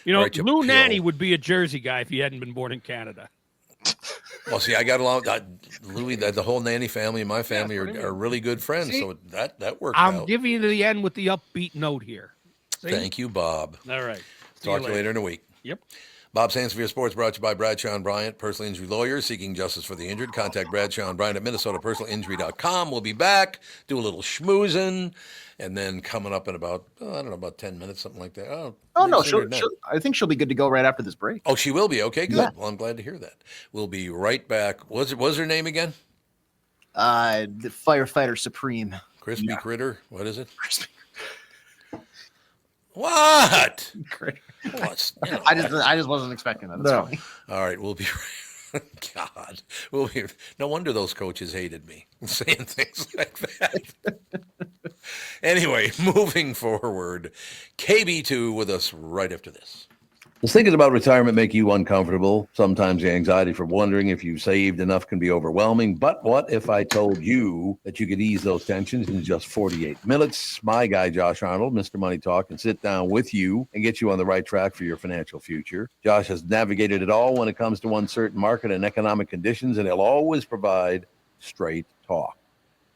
Right, Lou Nanny would be a Jersey guy if he hadn't been born in Canada. Well, see, I got along. Louis, the whole Nanny family and my family are really good friends, See, so that worked out. I'm giving you to the end with the upbeat note here. See? Thank you, Bob. All right. Talk to you later in a week. Yep. Bob Sansevere Sports brought to you by Bradshaw and Bryant, personal injury lawyers seeking justice for the injured. Contact Bradshaw and Bryant at MinnesotaPersonalInjury.com. We'll be back, do a little schmoozing, and then coming up in about, about 10 minutes, something like that. Oh, no, I think she'll be good to go right after this break. Oh, she will be? Okay, good. Yeah. Well, I'm glad to hear that. We'll be right back. What's her name again? The Firefighter Supreme. Crispy Critter? What is it? Crispy. What? I just wasn't expecting that. That's funny. All right, we'll be God. No wonder those coaches hated me saying things like that. Anyway, moving forward, KB2 with us right after this. Does thinking about retirement make you uncomfortable? Sometimes the anxiety for wondering if you've saved enough can be overwhelming. But what if I told you that you could ease those tensions in just 48 minutes? My guy, Josh Arnold, Mr. Money Talk, can sit down with you and get you on the right track for your financial future. Josh has navigated it all when it comes to uncertain market and economic conditions, and he'll always provide straight talk.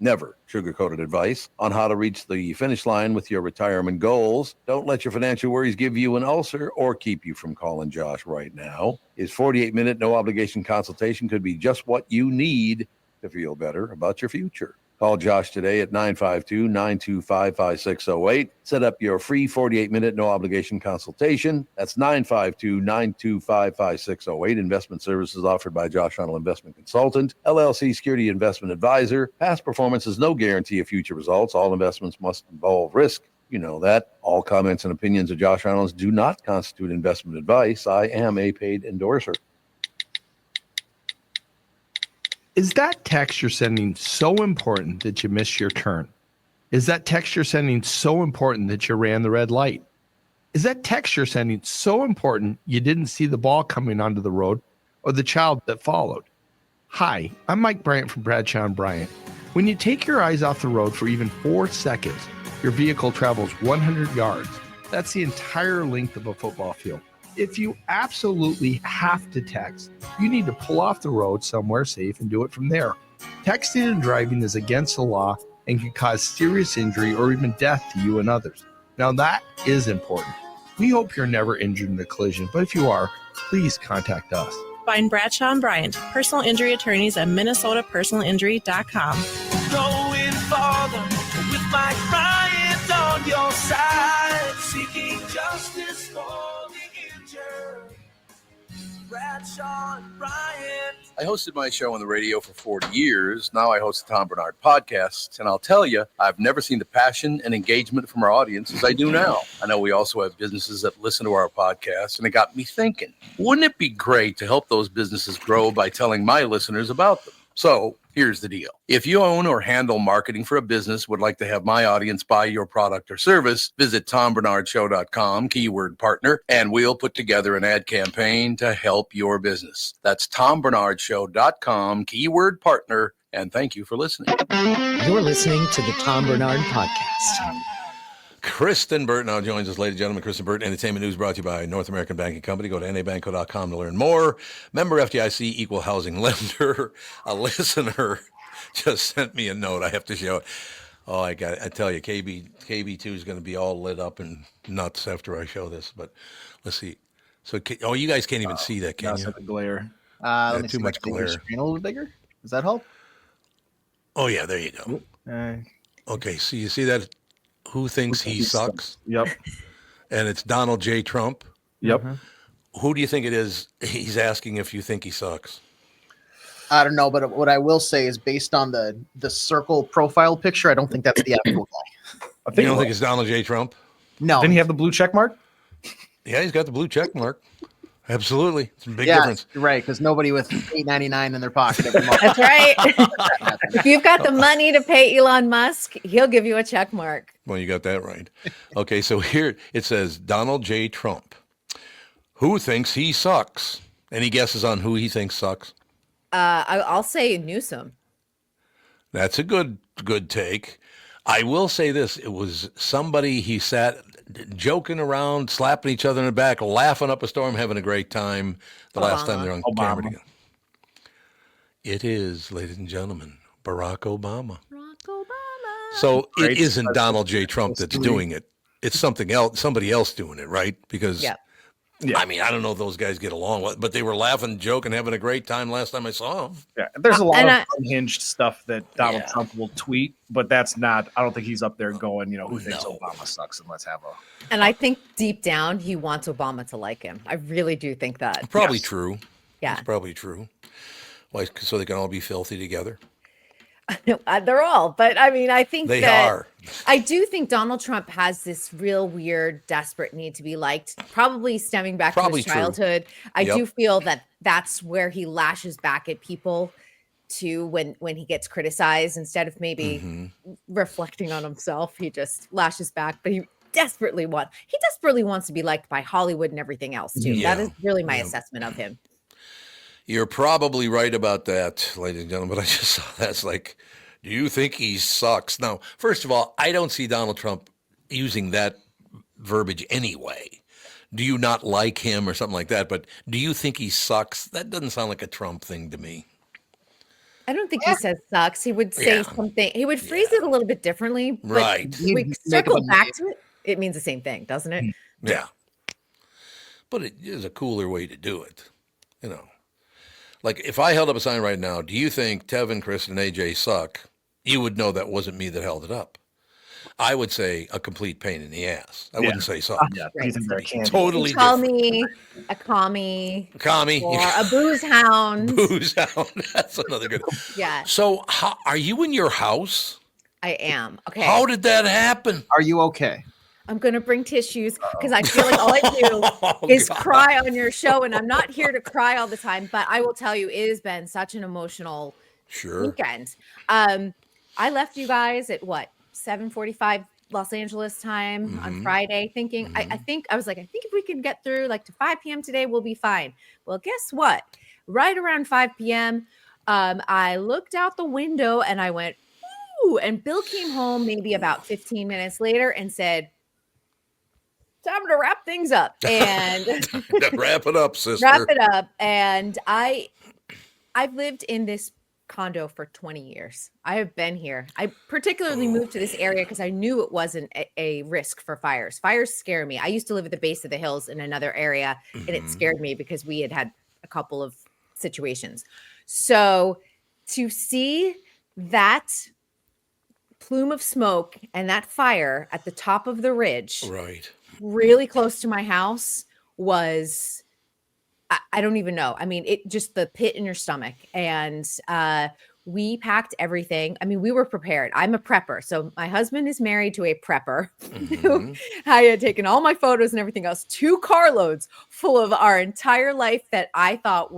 Never sugar-coated advice on how to reach the finish line with your retirement goals. Don't let your financial worries give you an ulcer or keep you from calling Josh right now. His 48-minute no-obligation consultation could be just what you need to feel better about your future. Call Josh today at 952-925-5608. Set up your free 48-minute no-obligation consultation. That's 952-925-5608. Investment services offered by Josh Arnold Investment Consultant, LLC Security Investment Advisor. Past performance is no guarantee of future results. All investments must involve risk. You know that. All comments and opinions of Josh Arnold do not constitute investment advice. I am a paid endorser. Is that text you're sending so important that you missed your turn? Is that text you're sending so important that you ran the red light? Is that text you're sending so important you didn't see the ball coming onto the road or the child that followed? Hi, I'm Mike Bryant from Bradshaw and Bryant. When you take your eyes off the road for even 4 seconds, your vehicle travels 100 yards. That's the entire length of a football field. If you absolutely have to text, you need to pull off the road somewhere safe and do it from there. Texting and driving is against the law and can cause serious injury or even death to you and others. Now that is important. We hope you're never injured in a collision, but if you are, please contact us. Find Bradshaw and Bryant, personal injury attorneys at MinnesotaPersonalInjury.com. Going farther with Mike Bryant on your side, seeking justice for the injured. Bradshaw and Bryant. I hosted my show on the radio for 40 years. Now I host the Tom Barnard Podcast. And I'll tell you, I've never seen the passion and engagement from our audience as I do now. I know we also have businesses that listen to our podcast, and it got me thinking, wouldn't it be great to help those businesses grow by telling my listeners about them? So here's the deal. If you own or handle marketing for a business, would like to have my audience buy your product or service, visit TomBernardShow.com, keyword partner, and we'll put together an ad campaign to help your business. That's TomBernardShow.com, keyword partner, and thank you for listening. You're listening to the Tom Barnard Podcast. Kristen Burt now joins us, ladies and gentlemen. Kristen Burt, Entertainment News brought to you by North American Banking Company. Go to nabanco.com to learn more. Member FDIC, equal housing lender. A listener just sent me a note. I have to show it. Oh, I tell you, KB2 is going to be all lit up and nuts after I show this. But let's see. So, you guys can't even see that, can you? That's the glare. Let me too see much if I can make glare. the screen a little bigger. Does that help? Oh, yeah, there you go. Okay, so you see that? Who thinks he sucks? Yep. And it's Donald J. Trump. Yep. Who do you think it is? He's asking if you think he sucks. I don't know, but what I will say is based on the circle profile picture, I don't think that's the actual guy. You don't think it's Donald J. Trump? No. Didn't he have the blue check mark? Yeah, he's got the blue check mark. Absolutely. It's a big Yeah, difference. you're right, because nobody with $8.99 in their pocket every month. That's right. If you've got the money to pay Elon Musk, he'll give you a check mark. Well, you got that right. Okay, so here it says Donald J. Trump. Who thinks he sucks? Any guesses on who he thinks sucks? I'll say Newsom. That's a good take. I will say this. It was somebody he sat joking around, slapping each other in the back, laughing up a storm, having a great time the last time they're on camera together. It is, ladies and gentlemen, Barack Obama. So it isn't Donald J. Trump that's doing it. It's something else, somebody else doing it, right? Because I mean, I don't know if those guys get along, but they were laughing, joking, having a great time last time I saw them. Yeah, there's a lot of unhinged stuff that Donald Trump will tweet, but that's not. I don't think he's up there going, who thinks Obama sucks, and let's have a. And I think deep down he wants Obama to like him. I really do think that. Probably true. Yeah, it's probably true. Why? So they can all be filthy together. They're all, but I mean, I think they are. I do think Donald Trump has this real weird, desperate need to be liked, probably stemming back to his childhood. I do feel that that's where he lashes back at people too when he gets criticized. Instead of maybe reflecting on himself, he just lashes back. But he desperately wants to be liked by Hollywood and everything else too. Yeah. That is really my assessment of him. You're probably right about that, ladies and gentlemen, but I just saw that's like, do you think he sucks? Now, first of all, I don't see Donald Trump using that verbiage anyway. Do you not like him or something like that? But do you think he sucks? That doesn't sound like a Trump thing to me. I don't think he says sucks. He would say something. He would phrase it a little bit differently. But right. We circle back to it. It means the same thing, doesn't it? Yeah. But it is a cooler way to do it, Like, if I held up a sign right now, do you think Tevin, Chris, and AJ suck? You would know that wasn't me that held it up. I would say a complete pain in the ass. I wouldn't say suck. Right. Totally call different. me a commie. Commie. Or a booze hound. Booze hound. That's another good. Yeah. So, are you in your house? I am. Okay. How did that happen? Are you okay? I'm going to bring tissues because I feel like all I do is cry on your show. And I'm not here to cry all the time, but I will tell you, it has been such an emotional weekend. I left you guys at 7:45 Los Angeles time on Friday thinking, I think if we can get through to 5 p.m. today, we'll be fine. Well, guess what? Right around 5 p.m., I looked out the window and I went, ooh, and Bill came home maybe about 15 minutes later and said, time to wrap things up. And wrap it up, sister. Wrap it up. And I've lived in this condo for 20 years. I have been here. I particularly moved to this area because I knew it wasn't a risk for fires. Fires scare me. I used to live at the base of the hills in another area, and it scared me because we had a couple of situations. So to see that plume of smoke and that fire at the top of the ridge, really close to my house, was I don't even know. I mean, it just the pit in your stomach. And we packed everything. I mean, we were prepared. I'm a prepper. So my husband is married to a prepper who I had taken all my photos and everything else, 2 carloads full of our entire life that I thought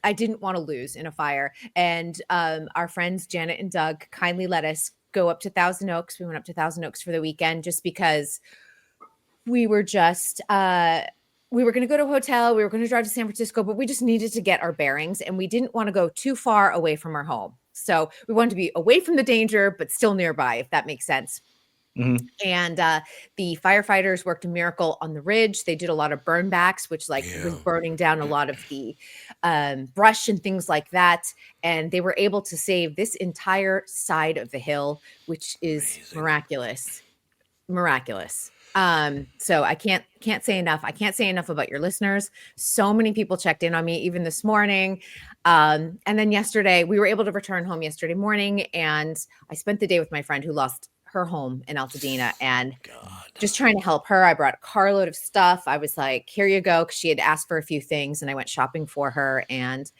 I didn't want to lose in a fire. And our friends Janet and Doug kindly let us go up to Thousand Oaks. We went up to Thousand Oaks for the weekend just because we were we were going to go to a hotel. We were going to drive to San Francisco, but we just needed to get our bearings and we didn't want to go too far away from our home. So we wanted to be away from the danger, but still nearby, if that makes sense. And the firefighters worked a miracle on the ridge. They did a lot of burn backs, which was burning down a lot of the brush and things like that. And they were able to save this entire side of the hill, which is miraculous. So I can't say enough. I can't say enough about your listeners. So many people checked in on me, even this morning. And then yesterday, we were able to return home yesterday morning, and I spent the day with my friend who lost her home in Altadena and just trying to help her. I brought a carload of stuff. I was like, here you go. Cause she had asked for a few things and I went shopping for her. And,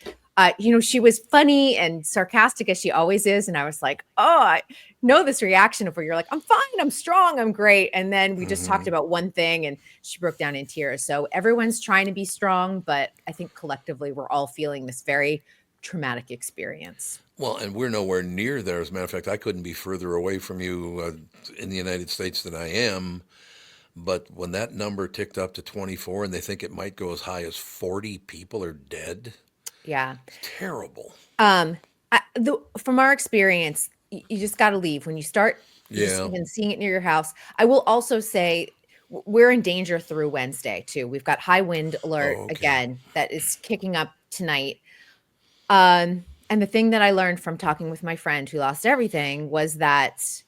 she was funny and sarcastic as she always is. And I was like, oh, I know this reaction of where you're like, I'm fine. I'm strong. I'm great. And then we just talked about one thing and she broke down in tears. So everyone's trying to be strong, but I think collectively we're all feeling this very traumatic experience. Well, and we're nowhere near there. As a matter of fact, I couldn't be further away from you in the United States than I am. But when that number ticked up to 24 and they think it might go as high as 40 people are dead. Yeah. It's terrible. From our experience, you just got to leave. When you start even seeing it near your house. I will also say we're in danger through Wednesday too. We've got high wind alert again that is kicking up tonight. And the thing that I learned from talking with my friend who lost everything was that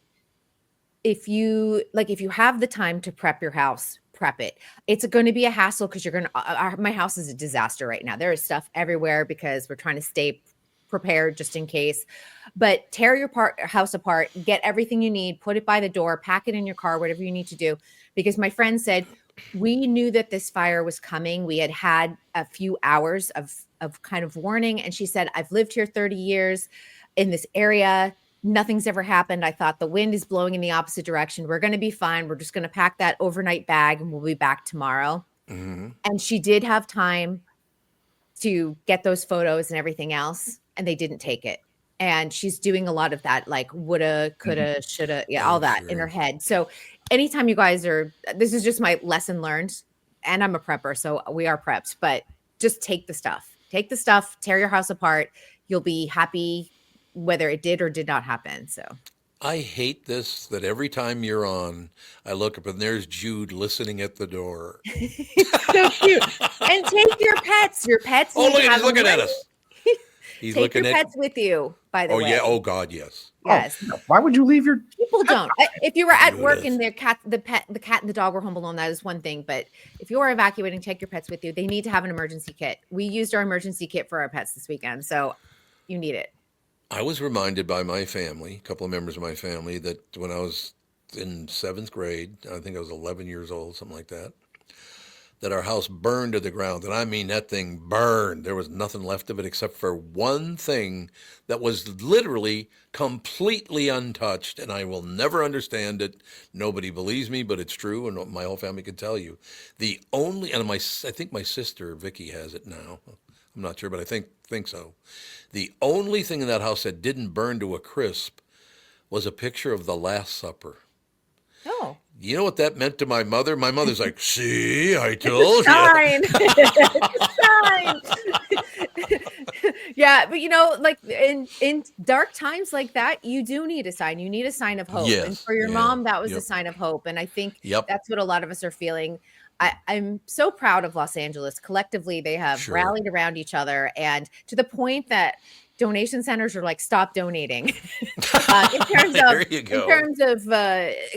if you have the time to prep your house, prep it. It's going to be a hassle because you're going to, my house is a disaster right now. There is stuff everywhere because we're trying to stay prepared just in case. But tear your house apart, get everything you need, put it by the door, pack it in your car, whatever you need to do. Because my friend said, we knew that this fire was coming. We had a few hours of kind of warning. And she said, I've lived here 30 years in this area. Nothing's ever happened. I thought the wind is blowing in the opposite direction. We're going to be fine. We're just going to pack that overnight bag and we'll be back tomorrow. Mm-hmm. And she did have time to get those photos and everything else. And they didn't take it. And she's doing a lot of that, like woulda, coulda, shoulda, all that in her head. So anytime you guys this is just my lesson learned, and I'm a prepper, so we are prepped, but just take the stuff, tear your house apart. You'll be happy whether it did or did not happen. So I hate this, that every time you're on, I look up and there's Jude listening at the door. So cute. And take your pets. Oh, look, he's looking at us. He's Take looking your at pets with you, by the way. Oh, yeah. Oh, God, yes. Yes. Oh, why would you leave your people don't? If you were at work and the cat and the dog were home alone, that is one thing. But if you are evacuating, take your pets with you. They need to have an emergency kit. We used our emergency kit for our pets this weekend, so you need it. I was reminded by my family, a couple of members of my family, that when I was in 7th grade, I think I was 11 years old, something like that our house burned to the ground. And I mean, that thing burned. There was nothing left of it except for one thing that was literally completely untouched. And I will never understand it. Nobody believes me, but it's true. And my whole family can tell you. I think my sister, Vicky, has it now. I'm not sure, but I think so. The only thing in that house that didn't burn to a crisp was a picture of the Last Supper. Oh. You know what that meant to my mother? My mother's like, see, I told you. Yeah, but like in dark times like that, you do need a sign. You need a sign of hope. Yes. And for your mom, that was a sign of hope. And I think that's what a lot of us are feeling. I'm so proud of Los Angeles. Collectively, they have rallied around each other, and to the point that donation centers are like, stop donating in terms of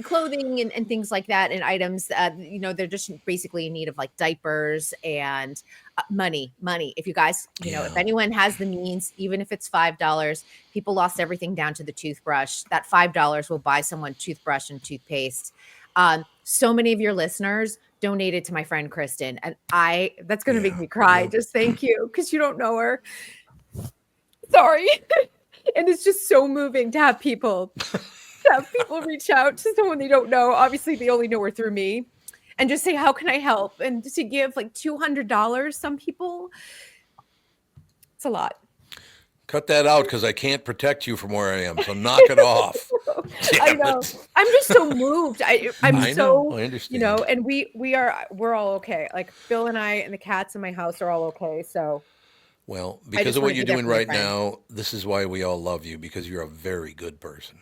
clothing and things like that, and items. They're just basically in need of like diapers and money. If you guys, if anyone has the means, even if it's $5, people lost everything down to the toothbrush. That $5 will buy someone toothbrush and toothpaste. So many of your listeners donated to my friend Kristen, and that's going to make me cry. Just thank you, because you don't know her. Sorry. And it's just so moving to have people reach out to someone they don't know. Obviously, they only know her through me, and just say, how can I help? And to give like $200, some people, it's a lot. Cut that out, because I can't protect you from where I am. So knock it off. I know. I'm just so moved. I understand. And we're all okay. Like Bill and I and the cats in my house are all okay. So. Well, because of what you're doing right now, this is why we all love you, because you're a very good person.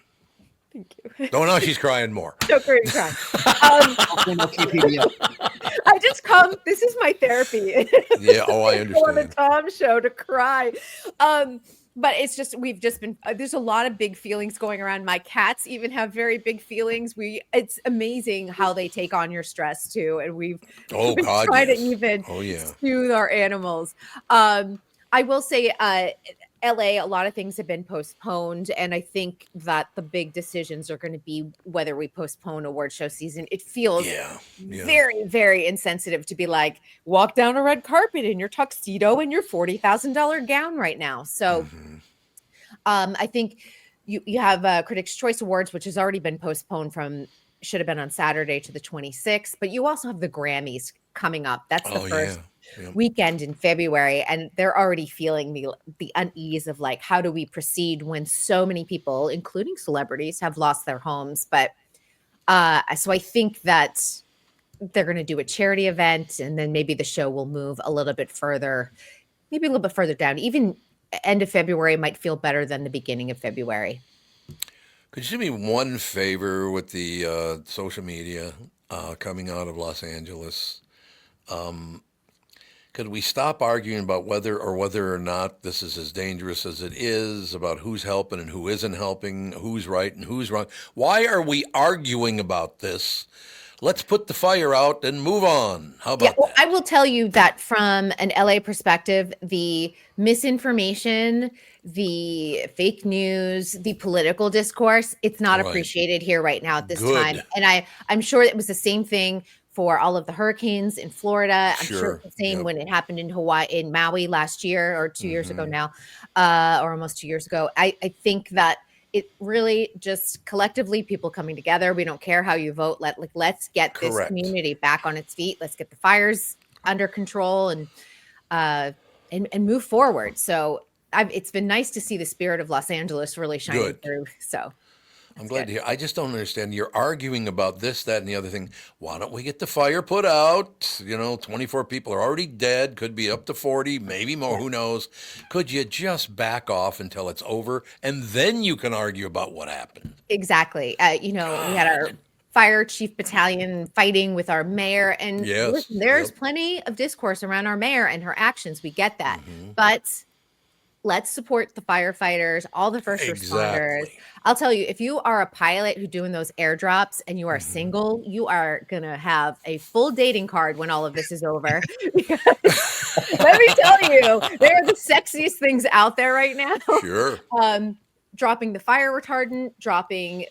Thank you. Oh, no, she's crying more. So great crying. I just come. This is my therapy. Yeah. Oh, I understand. On the Tom show to cry. But it's just, we've just been, there's a lot of big feelings going around. My cats even have very big feelings. It's amazing how they take on your stress too. And we've been trying to even soothe our animals. I will say, LA, a lot of things have been postponed. And I think that the big decisions are going to be whether we postpone award show season. It feels very, very insensitive to be like, walk down a red carpet in your tuxedo and your $40,000 gown right now. So I think you have Critics' Choice Awards, which has already been postponed should have been on Saturday to the 26th. But you also have the Grammys coming up. That's the first weekend in February, and they're already feeling the unease of like, how do we proceed when so many people, including celebrities, have lost their homes. But so I think that they're going to do a charity event, and then maybe the show will move a little bit further, maybe a little bit further down. Even end of February might feel better than the beginning of February. Could you do me one favor with the social media coming out of Los Angeles? Could we stop arguing about whether or not this is as dangerous as it is, about who's helping and who isn't helping, who's right and who's wrong? Why are we arguing about this let's put the fire out and move on. How about well, I will tell you that from an LA perspective, the misinformation, the fake news, the political discourse, it's not appreciated here right now at this time. And I'm sure it was the same thing for all of the hurricanes in Florida. I'm sure it's the same when it happened in Hawaii, in Maui last year or 2 years ago now, or almost 2 years ago. I think that it really just collectively people coming together. We don't care how you vote. Let's get this community back on its feet. Let's get the fires under control and move forward. So it's been nice to see the spirit of Los Angeles really shining through. So I'm glad to hear. I just don't understand. You're arguing about this, that, and the other thing. Why don't we get the fire put out? 24 people are already dead. Could be up to 40, maybe more. Who knows? Could you just back off until it's over, and then you can argue about what happened? Exactly. We had our fire chief battalion fighting with our mayor, and listen, there's plenty of discourse around our mayor and her actions. We get that, but let's support the firefighters, all the first responders. I'll tell you, if you are a pilot who's doing those airdrops and you are single, you are going to have a full dating card when all of this is over. Because, let me tell you, they're the sexiest things out there right now. Sure. Dropping the fire retardant,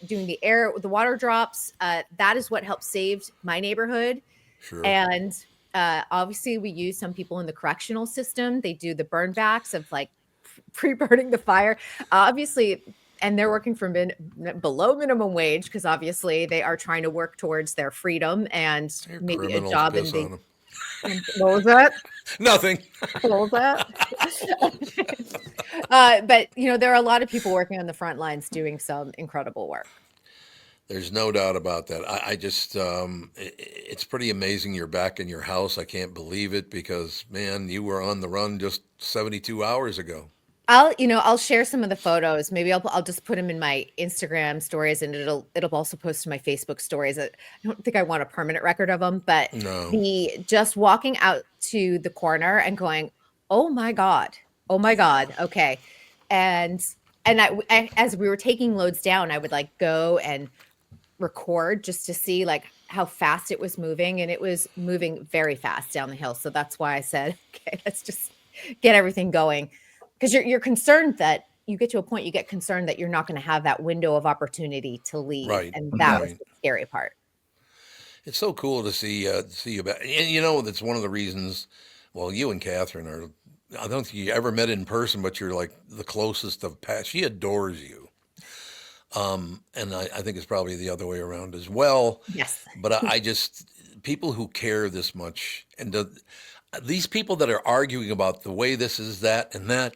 doing the water drops. That is what helped save my neighborhood. Sure. And obviously we use some people in the correctional system. They do the burn backs of pre-burning the fire, obviously, and they're working for below minimum wage because obviously they are trying to work towards their freedom and maybe a job in the. What was that? Nothing. What was that? But there are a lot of people working on the front lines doing some incredible work. There's no doubt about that. I just, it's pretty amazing you're back in your house. I can't believe it because, man, you were on the run just 72 hours ago. I'll share some of the photos. Maybe I'll just put them in my Instagram stories, and it'll also post to my Facebook stories. I don't think I want a permanent record of them, but just walking out to the corner and going, oh my God, okay, and I as we were taking loads down, I would go and record just to see how fast it was moving, and it was moving very fast down the hill. So that's why I said, okay, let's just get everything going. Because you're concerned that you get to a point, you get concerned that you're not going to have that window of opportunity to leave. Right. And that was the scary part. It's so cool to see you back. And that's one of the reasons, well, you and Catherine are, I don't think you ever met in person, but you're the closest of past. She adores you. And I think it's probably the other way around as well. Yes. But I just, people who care this much, and these people that are arguing about the way this is that and that,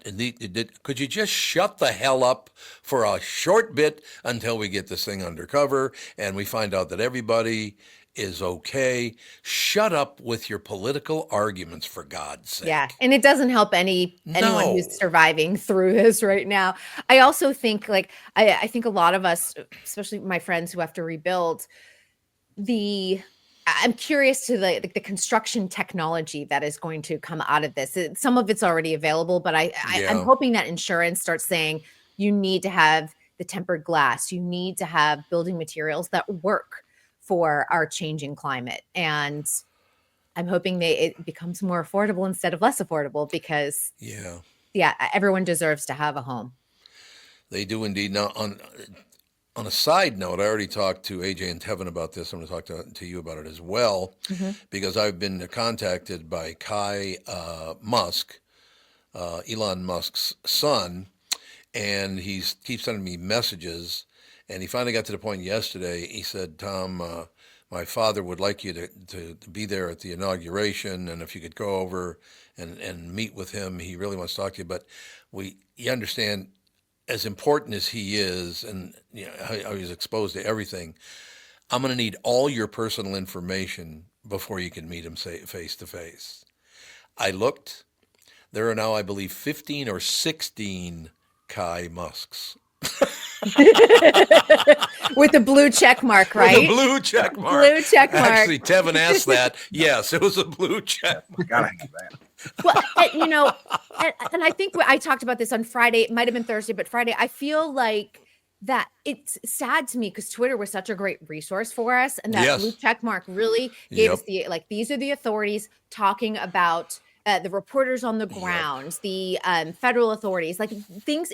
could you just shut the hell up for a short bit until we get this thing undercover and we find out that everybody is okay? Shut up with your political arguments, for God's sake. Yeah, and it doesn't help anyone who's surviving through this right now. I also think, I think a lot of us, especially my friends who have to rebuild, I'm curious to the construction technology that is going to come out of this. Some of it's already available, but I'm hoping that insurance starts saying you need to have the tempered glass. You need to have building materials that work for our changing climate. And I'm hoping it becomes more affordable instead of less affordable because everyone deserves to have a home. They do indeed. Now, on a side note, I already talked to AJ and Tevin about this. I'm going to talk to you about it as well, because I've been contacted by Musk, Elon Musk's son, and he keeps sending me messages. And he finally got to the point yesterday. He said, Tom, my father would like you to be there at the inauguration, and if you could go over and meet with him, he really wants to talk to you. But you understand, as important as he is, and how he's exposed to everything, I'm going to need all your personal information before you can meet him face to face. I looked. There are now, I believe, 15 or 16 Kai Musks. With the blue check mark, right? With a blue check mark. Blue check mark. Actually, Tevin asked that. Yes, it was a blue check mark. Gotta have that. Well, and I think I talked about this on Friday. It might have been Thursday, but Friday. I feel like that it's sad to me because Twitter was such a great resource for us. And that Yes. blue check mark really gave us the, like, these are the authorities talking about the reporters on the ground, the federal authorities, like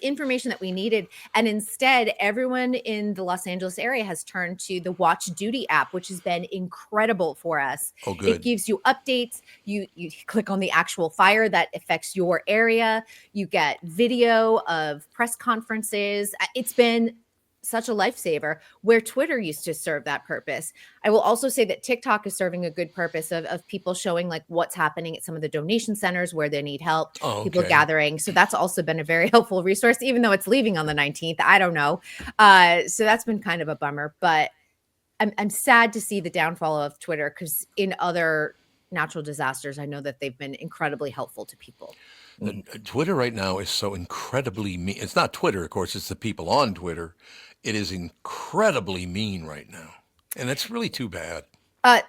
information that we needed. And instead, everyone in the Los Angeles area has turned to the Watch Duty app, which has been incredible for us. Oh, good. It gives you updates. You click on the actual fire that affects your area. You get video of press conferences. It's been such a lifesaver, where Twitter used to serve that purpose. I will also say that TikTok is serving a good purpose of people showing like what's happening at some of the donation centers where they need help, people gathering. So that's also been a very helpful resource, even though it's leaving on the 19th. I don't know. So that's been kind of a bummer, but I'm sad to see the downfall of Twitter, because in other natural disasters, I know that they've been incredibly helpful to people. Twitter right now is so incredibly mean. It's not Twitter, of course, it's the people on Twitter. It is incredibly mean right now. And that's really too bad. I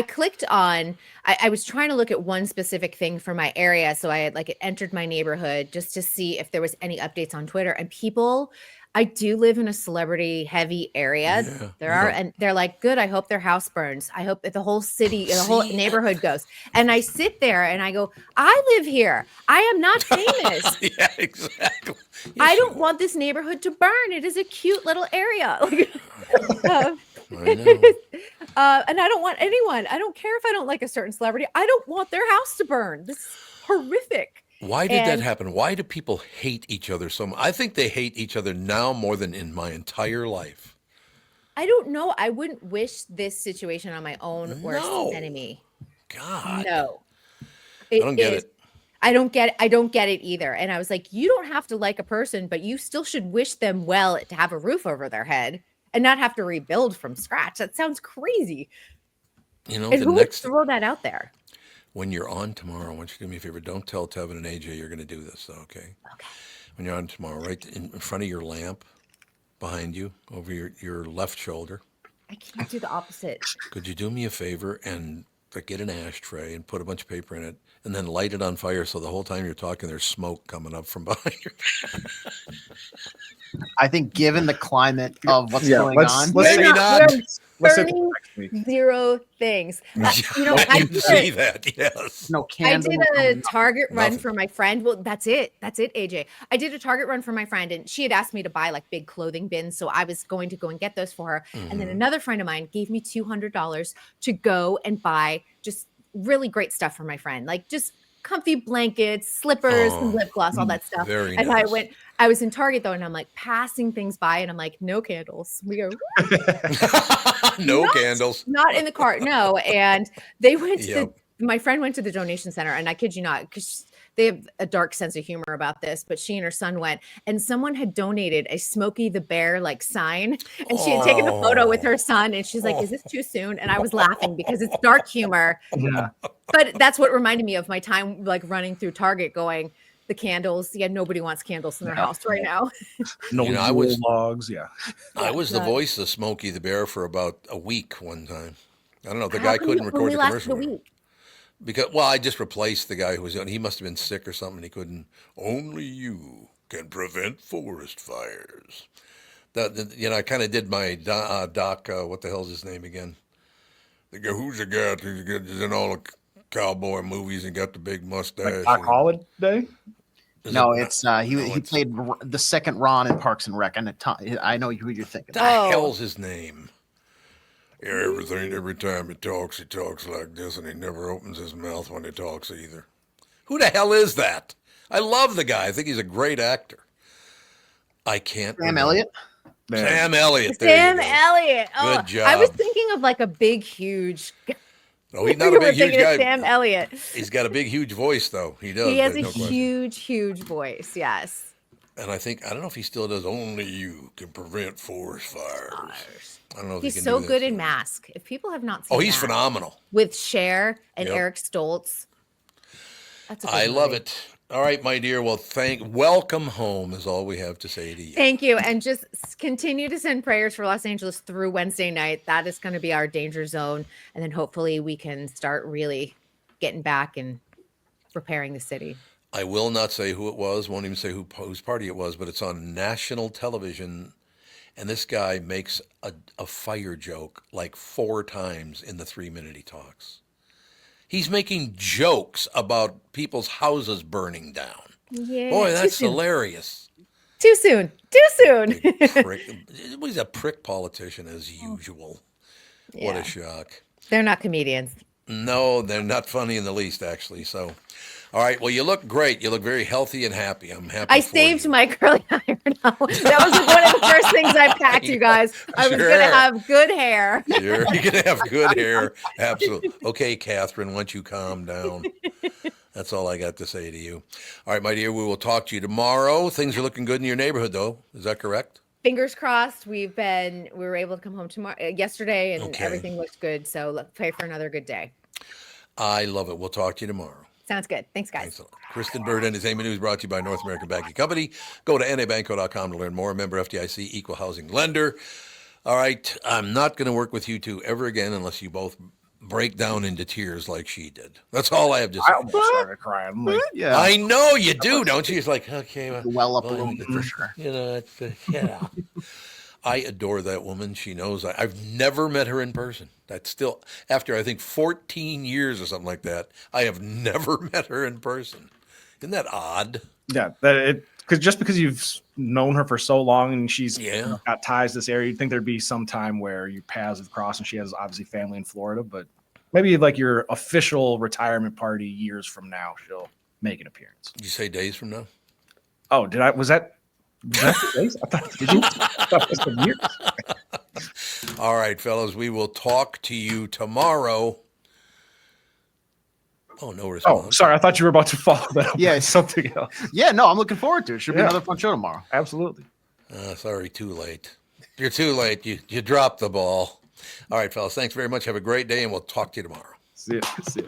clicked on, I was trying to look at one specific thing for my area. So I had it entered my neighborhood just to see if there was any updates on Twitter. And people, I do live in a celebrity heavy area. Yeah, there are, and they're like, good. I hope their house burns. I hope that the whole city, the whole neighborhood goes. And I sit there and I go, I live here. I am not famous. Yeah, exactly. I don't want this neighborhood to burn. It is a cute little area. I know. And I don't want anyone. I don't care if I don't like a certain celebrity. I don't want their house to burn. This is horrific. Why did that happen? Why do people hate each other so much? I think they hate each other now more than in my entire life. I don't know. I wouldn't wish this situation on my own worst enemy. God. No. I don't get it. I don't get it either. And I was like, you don't have to like a person, but you still should wish them well to have a roof over their head and not have to rebuild from scratch. That sounds crazy. You know, and the who next would throw that out there? When you're on tomorrow, I want you to do me a favor. Don't tell Tevin and AJ you're going to do this, though, okay? Okay. When you're on tomorrow, right in front of your lamp, behind you, over your left shoulder. I can't do the opposite. Could you do me a favor and get an ashtray and put a bunch of paper in it and then light it on fire so the whole time you're talking there's smoke coming up from behind your I think given the climate of what's going on, maybe not. Burning zero things. I can see that. Yes. No I candle. did a Target run for my friend. Well, that's it. That's it, AJ. I did a Target run for my friend, and she had asked me to buy big clothing bins, so I was going to go and get those for her. And then another friend of mine gave me $200 to go and buy just really great stuff for my friend, just comfy blankets, slippers, and lip gloss, all that stuff. Very and nice. I was in Target though, and I'm passing things by, and I'm like, no candles. We go, no candles. Not in the cart, no. And they went to my friend went to the donation center, and I kid you not, because they have a dark sense of humor about this, but she and her son went, and someone had donated a Smokey the Bear sign, and she had taken the photo with her son, and she's like, is this too soon? And I was laughing because it's dark humor. Yeah. But that's what reminded me of my time running through Target going, the candles. Yeah, nobody wants candles in their house right now. No, I was logs. Yeah. I was the voice of Smokey the Bear for about a week one time. I don't know. The guy couldn't record the commercial. Because I just replaced the guy who was he must have been sick or something. He couldn't. Only you can prevent forest fires. I kind of did my Doc. What the hell's his name again? The guy who's the guy who's in all the cowboy movies and got the big mustache. Doc Holliday? No, it's he played the second Ron in Parks and Rec. And I know who you're thinking. The hell's his name? Yeah, every time he talks like this, and he never opens his mouth when he talks either. Who the hell is that? I love the guy. I think he's a great actor. I can't. Sam Elliott. Sam Elliott. Sam Elliott. Oh, good job. I was thinking of a big, huge. No, he's not a big, huge guy. Sam Elliott. He's got a big, huge voice, though. He does. He has a huge, huge voice. Yes. And I don't know if he still does. Only you can prevent forest fires. I don't know if he's he can so do good that. in Mask. If people have not seen, he's phenomenal with Cher and Eric Stoltz. That's a good love movie. it. All right, my dear. Well, welcome home is all we have to say to you. Thank you, and just continue to send prayers for Los Angeles through Wednesday night. That is going to be our danger zone, and then hopefully we can start really getting back and repairing the city. I will not say who it was. Won't even say whose party it was, but it's on national television. And this guy makes a fire joke like 4 times in the 3 minute he talks. He's making jokes about people's houses burning down. Yeah. Boy, that's hilarious. Too soon. He's a prick politician as usual. Yeah. What a shock. They're not comedians. No, they're not funny in the least, actually. So, all right. Well, you look great. You look very healthy and happy. I'm happy. I saved my curly iron out. That was one of the first things I packed, you guys. I was going to have good hair. You're going to have good hair. Absolutely. Okay, Catherine, once you calm down. That's all I got to say to you. All right, my dear, we will talk to you tomorrow. Things are looking good in your neighborhood, though. Is that correct? Fingers crossed. We were able to come home yesterday, and everything looked good. So let's pray for another good day. I love it. We'll talk to you tomorrow. Sounds good. Thanks, guys. Thanks a lot. Kristen Bird and his News brought to you by North American Banking Company. Go to nabanco.com to learn more. Member FDIC, equal housing lender. All right, I'm not going to work with you two ever again unless you both break down into tears like she did. That's all I have to say. I almost started crying. I'm like, Yeah. I know you do, don't you? It's like, okay, well up a little bit for sure. You know, I adore that woman. She knows. I've never met her in person. That's still, after I think 14 years or something like that, I have never met her in person. Isn't that odd? Yeah, because you've known her for so long and she's got ties to this area, you'd think there'd be some time where your paths have crossed, and she has obviously family in Florida, but maybe like your official retirement party years from now, she'll make an appearance. Did you say days from now? Oh, did I? Was that days? I thought, did you? I thought it was some years. All right, fellas, we will talk to you tomorrow. Oh, no response. Oh, sorry. I thought you were about to follow that up with something else. Yeah, no, I'm looking forward to it. Should be another fun show tomorrow. Absolutely. Sorry, too late. You're too late. You dropped the ball. All right, fellas, thanks very much. Have a great day, and we'll talk to you tomorrow. See you.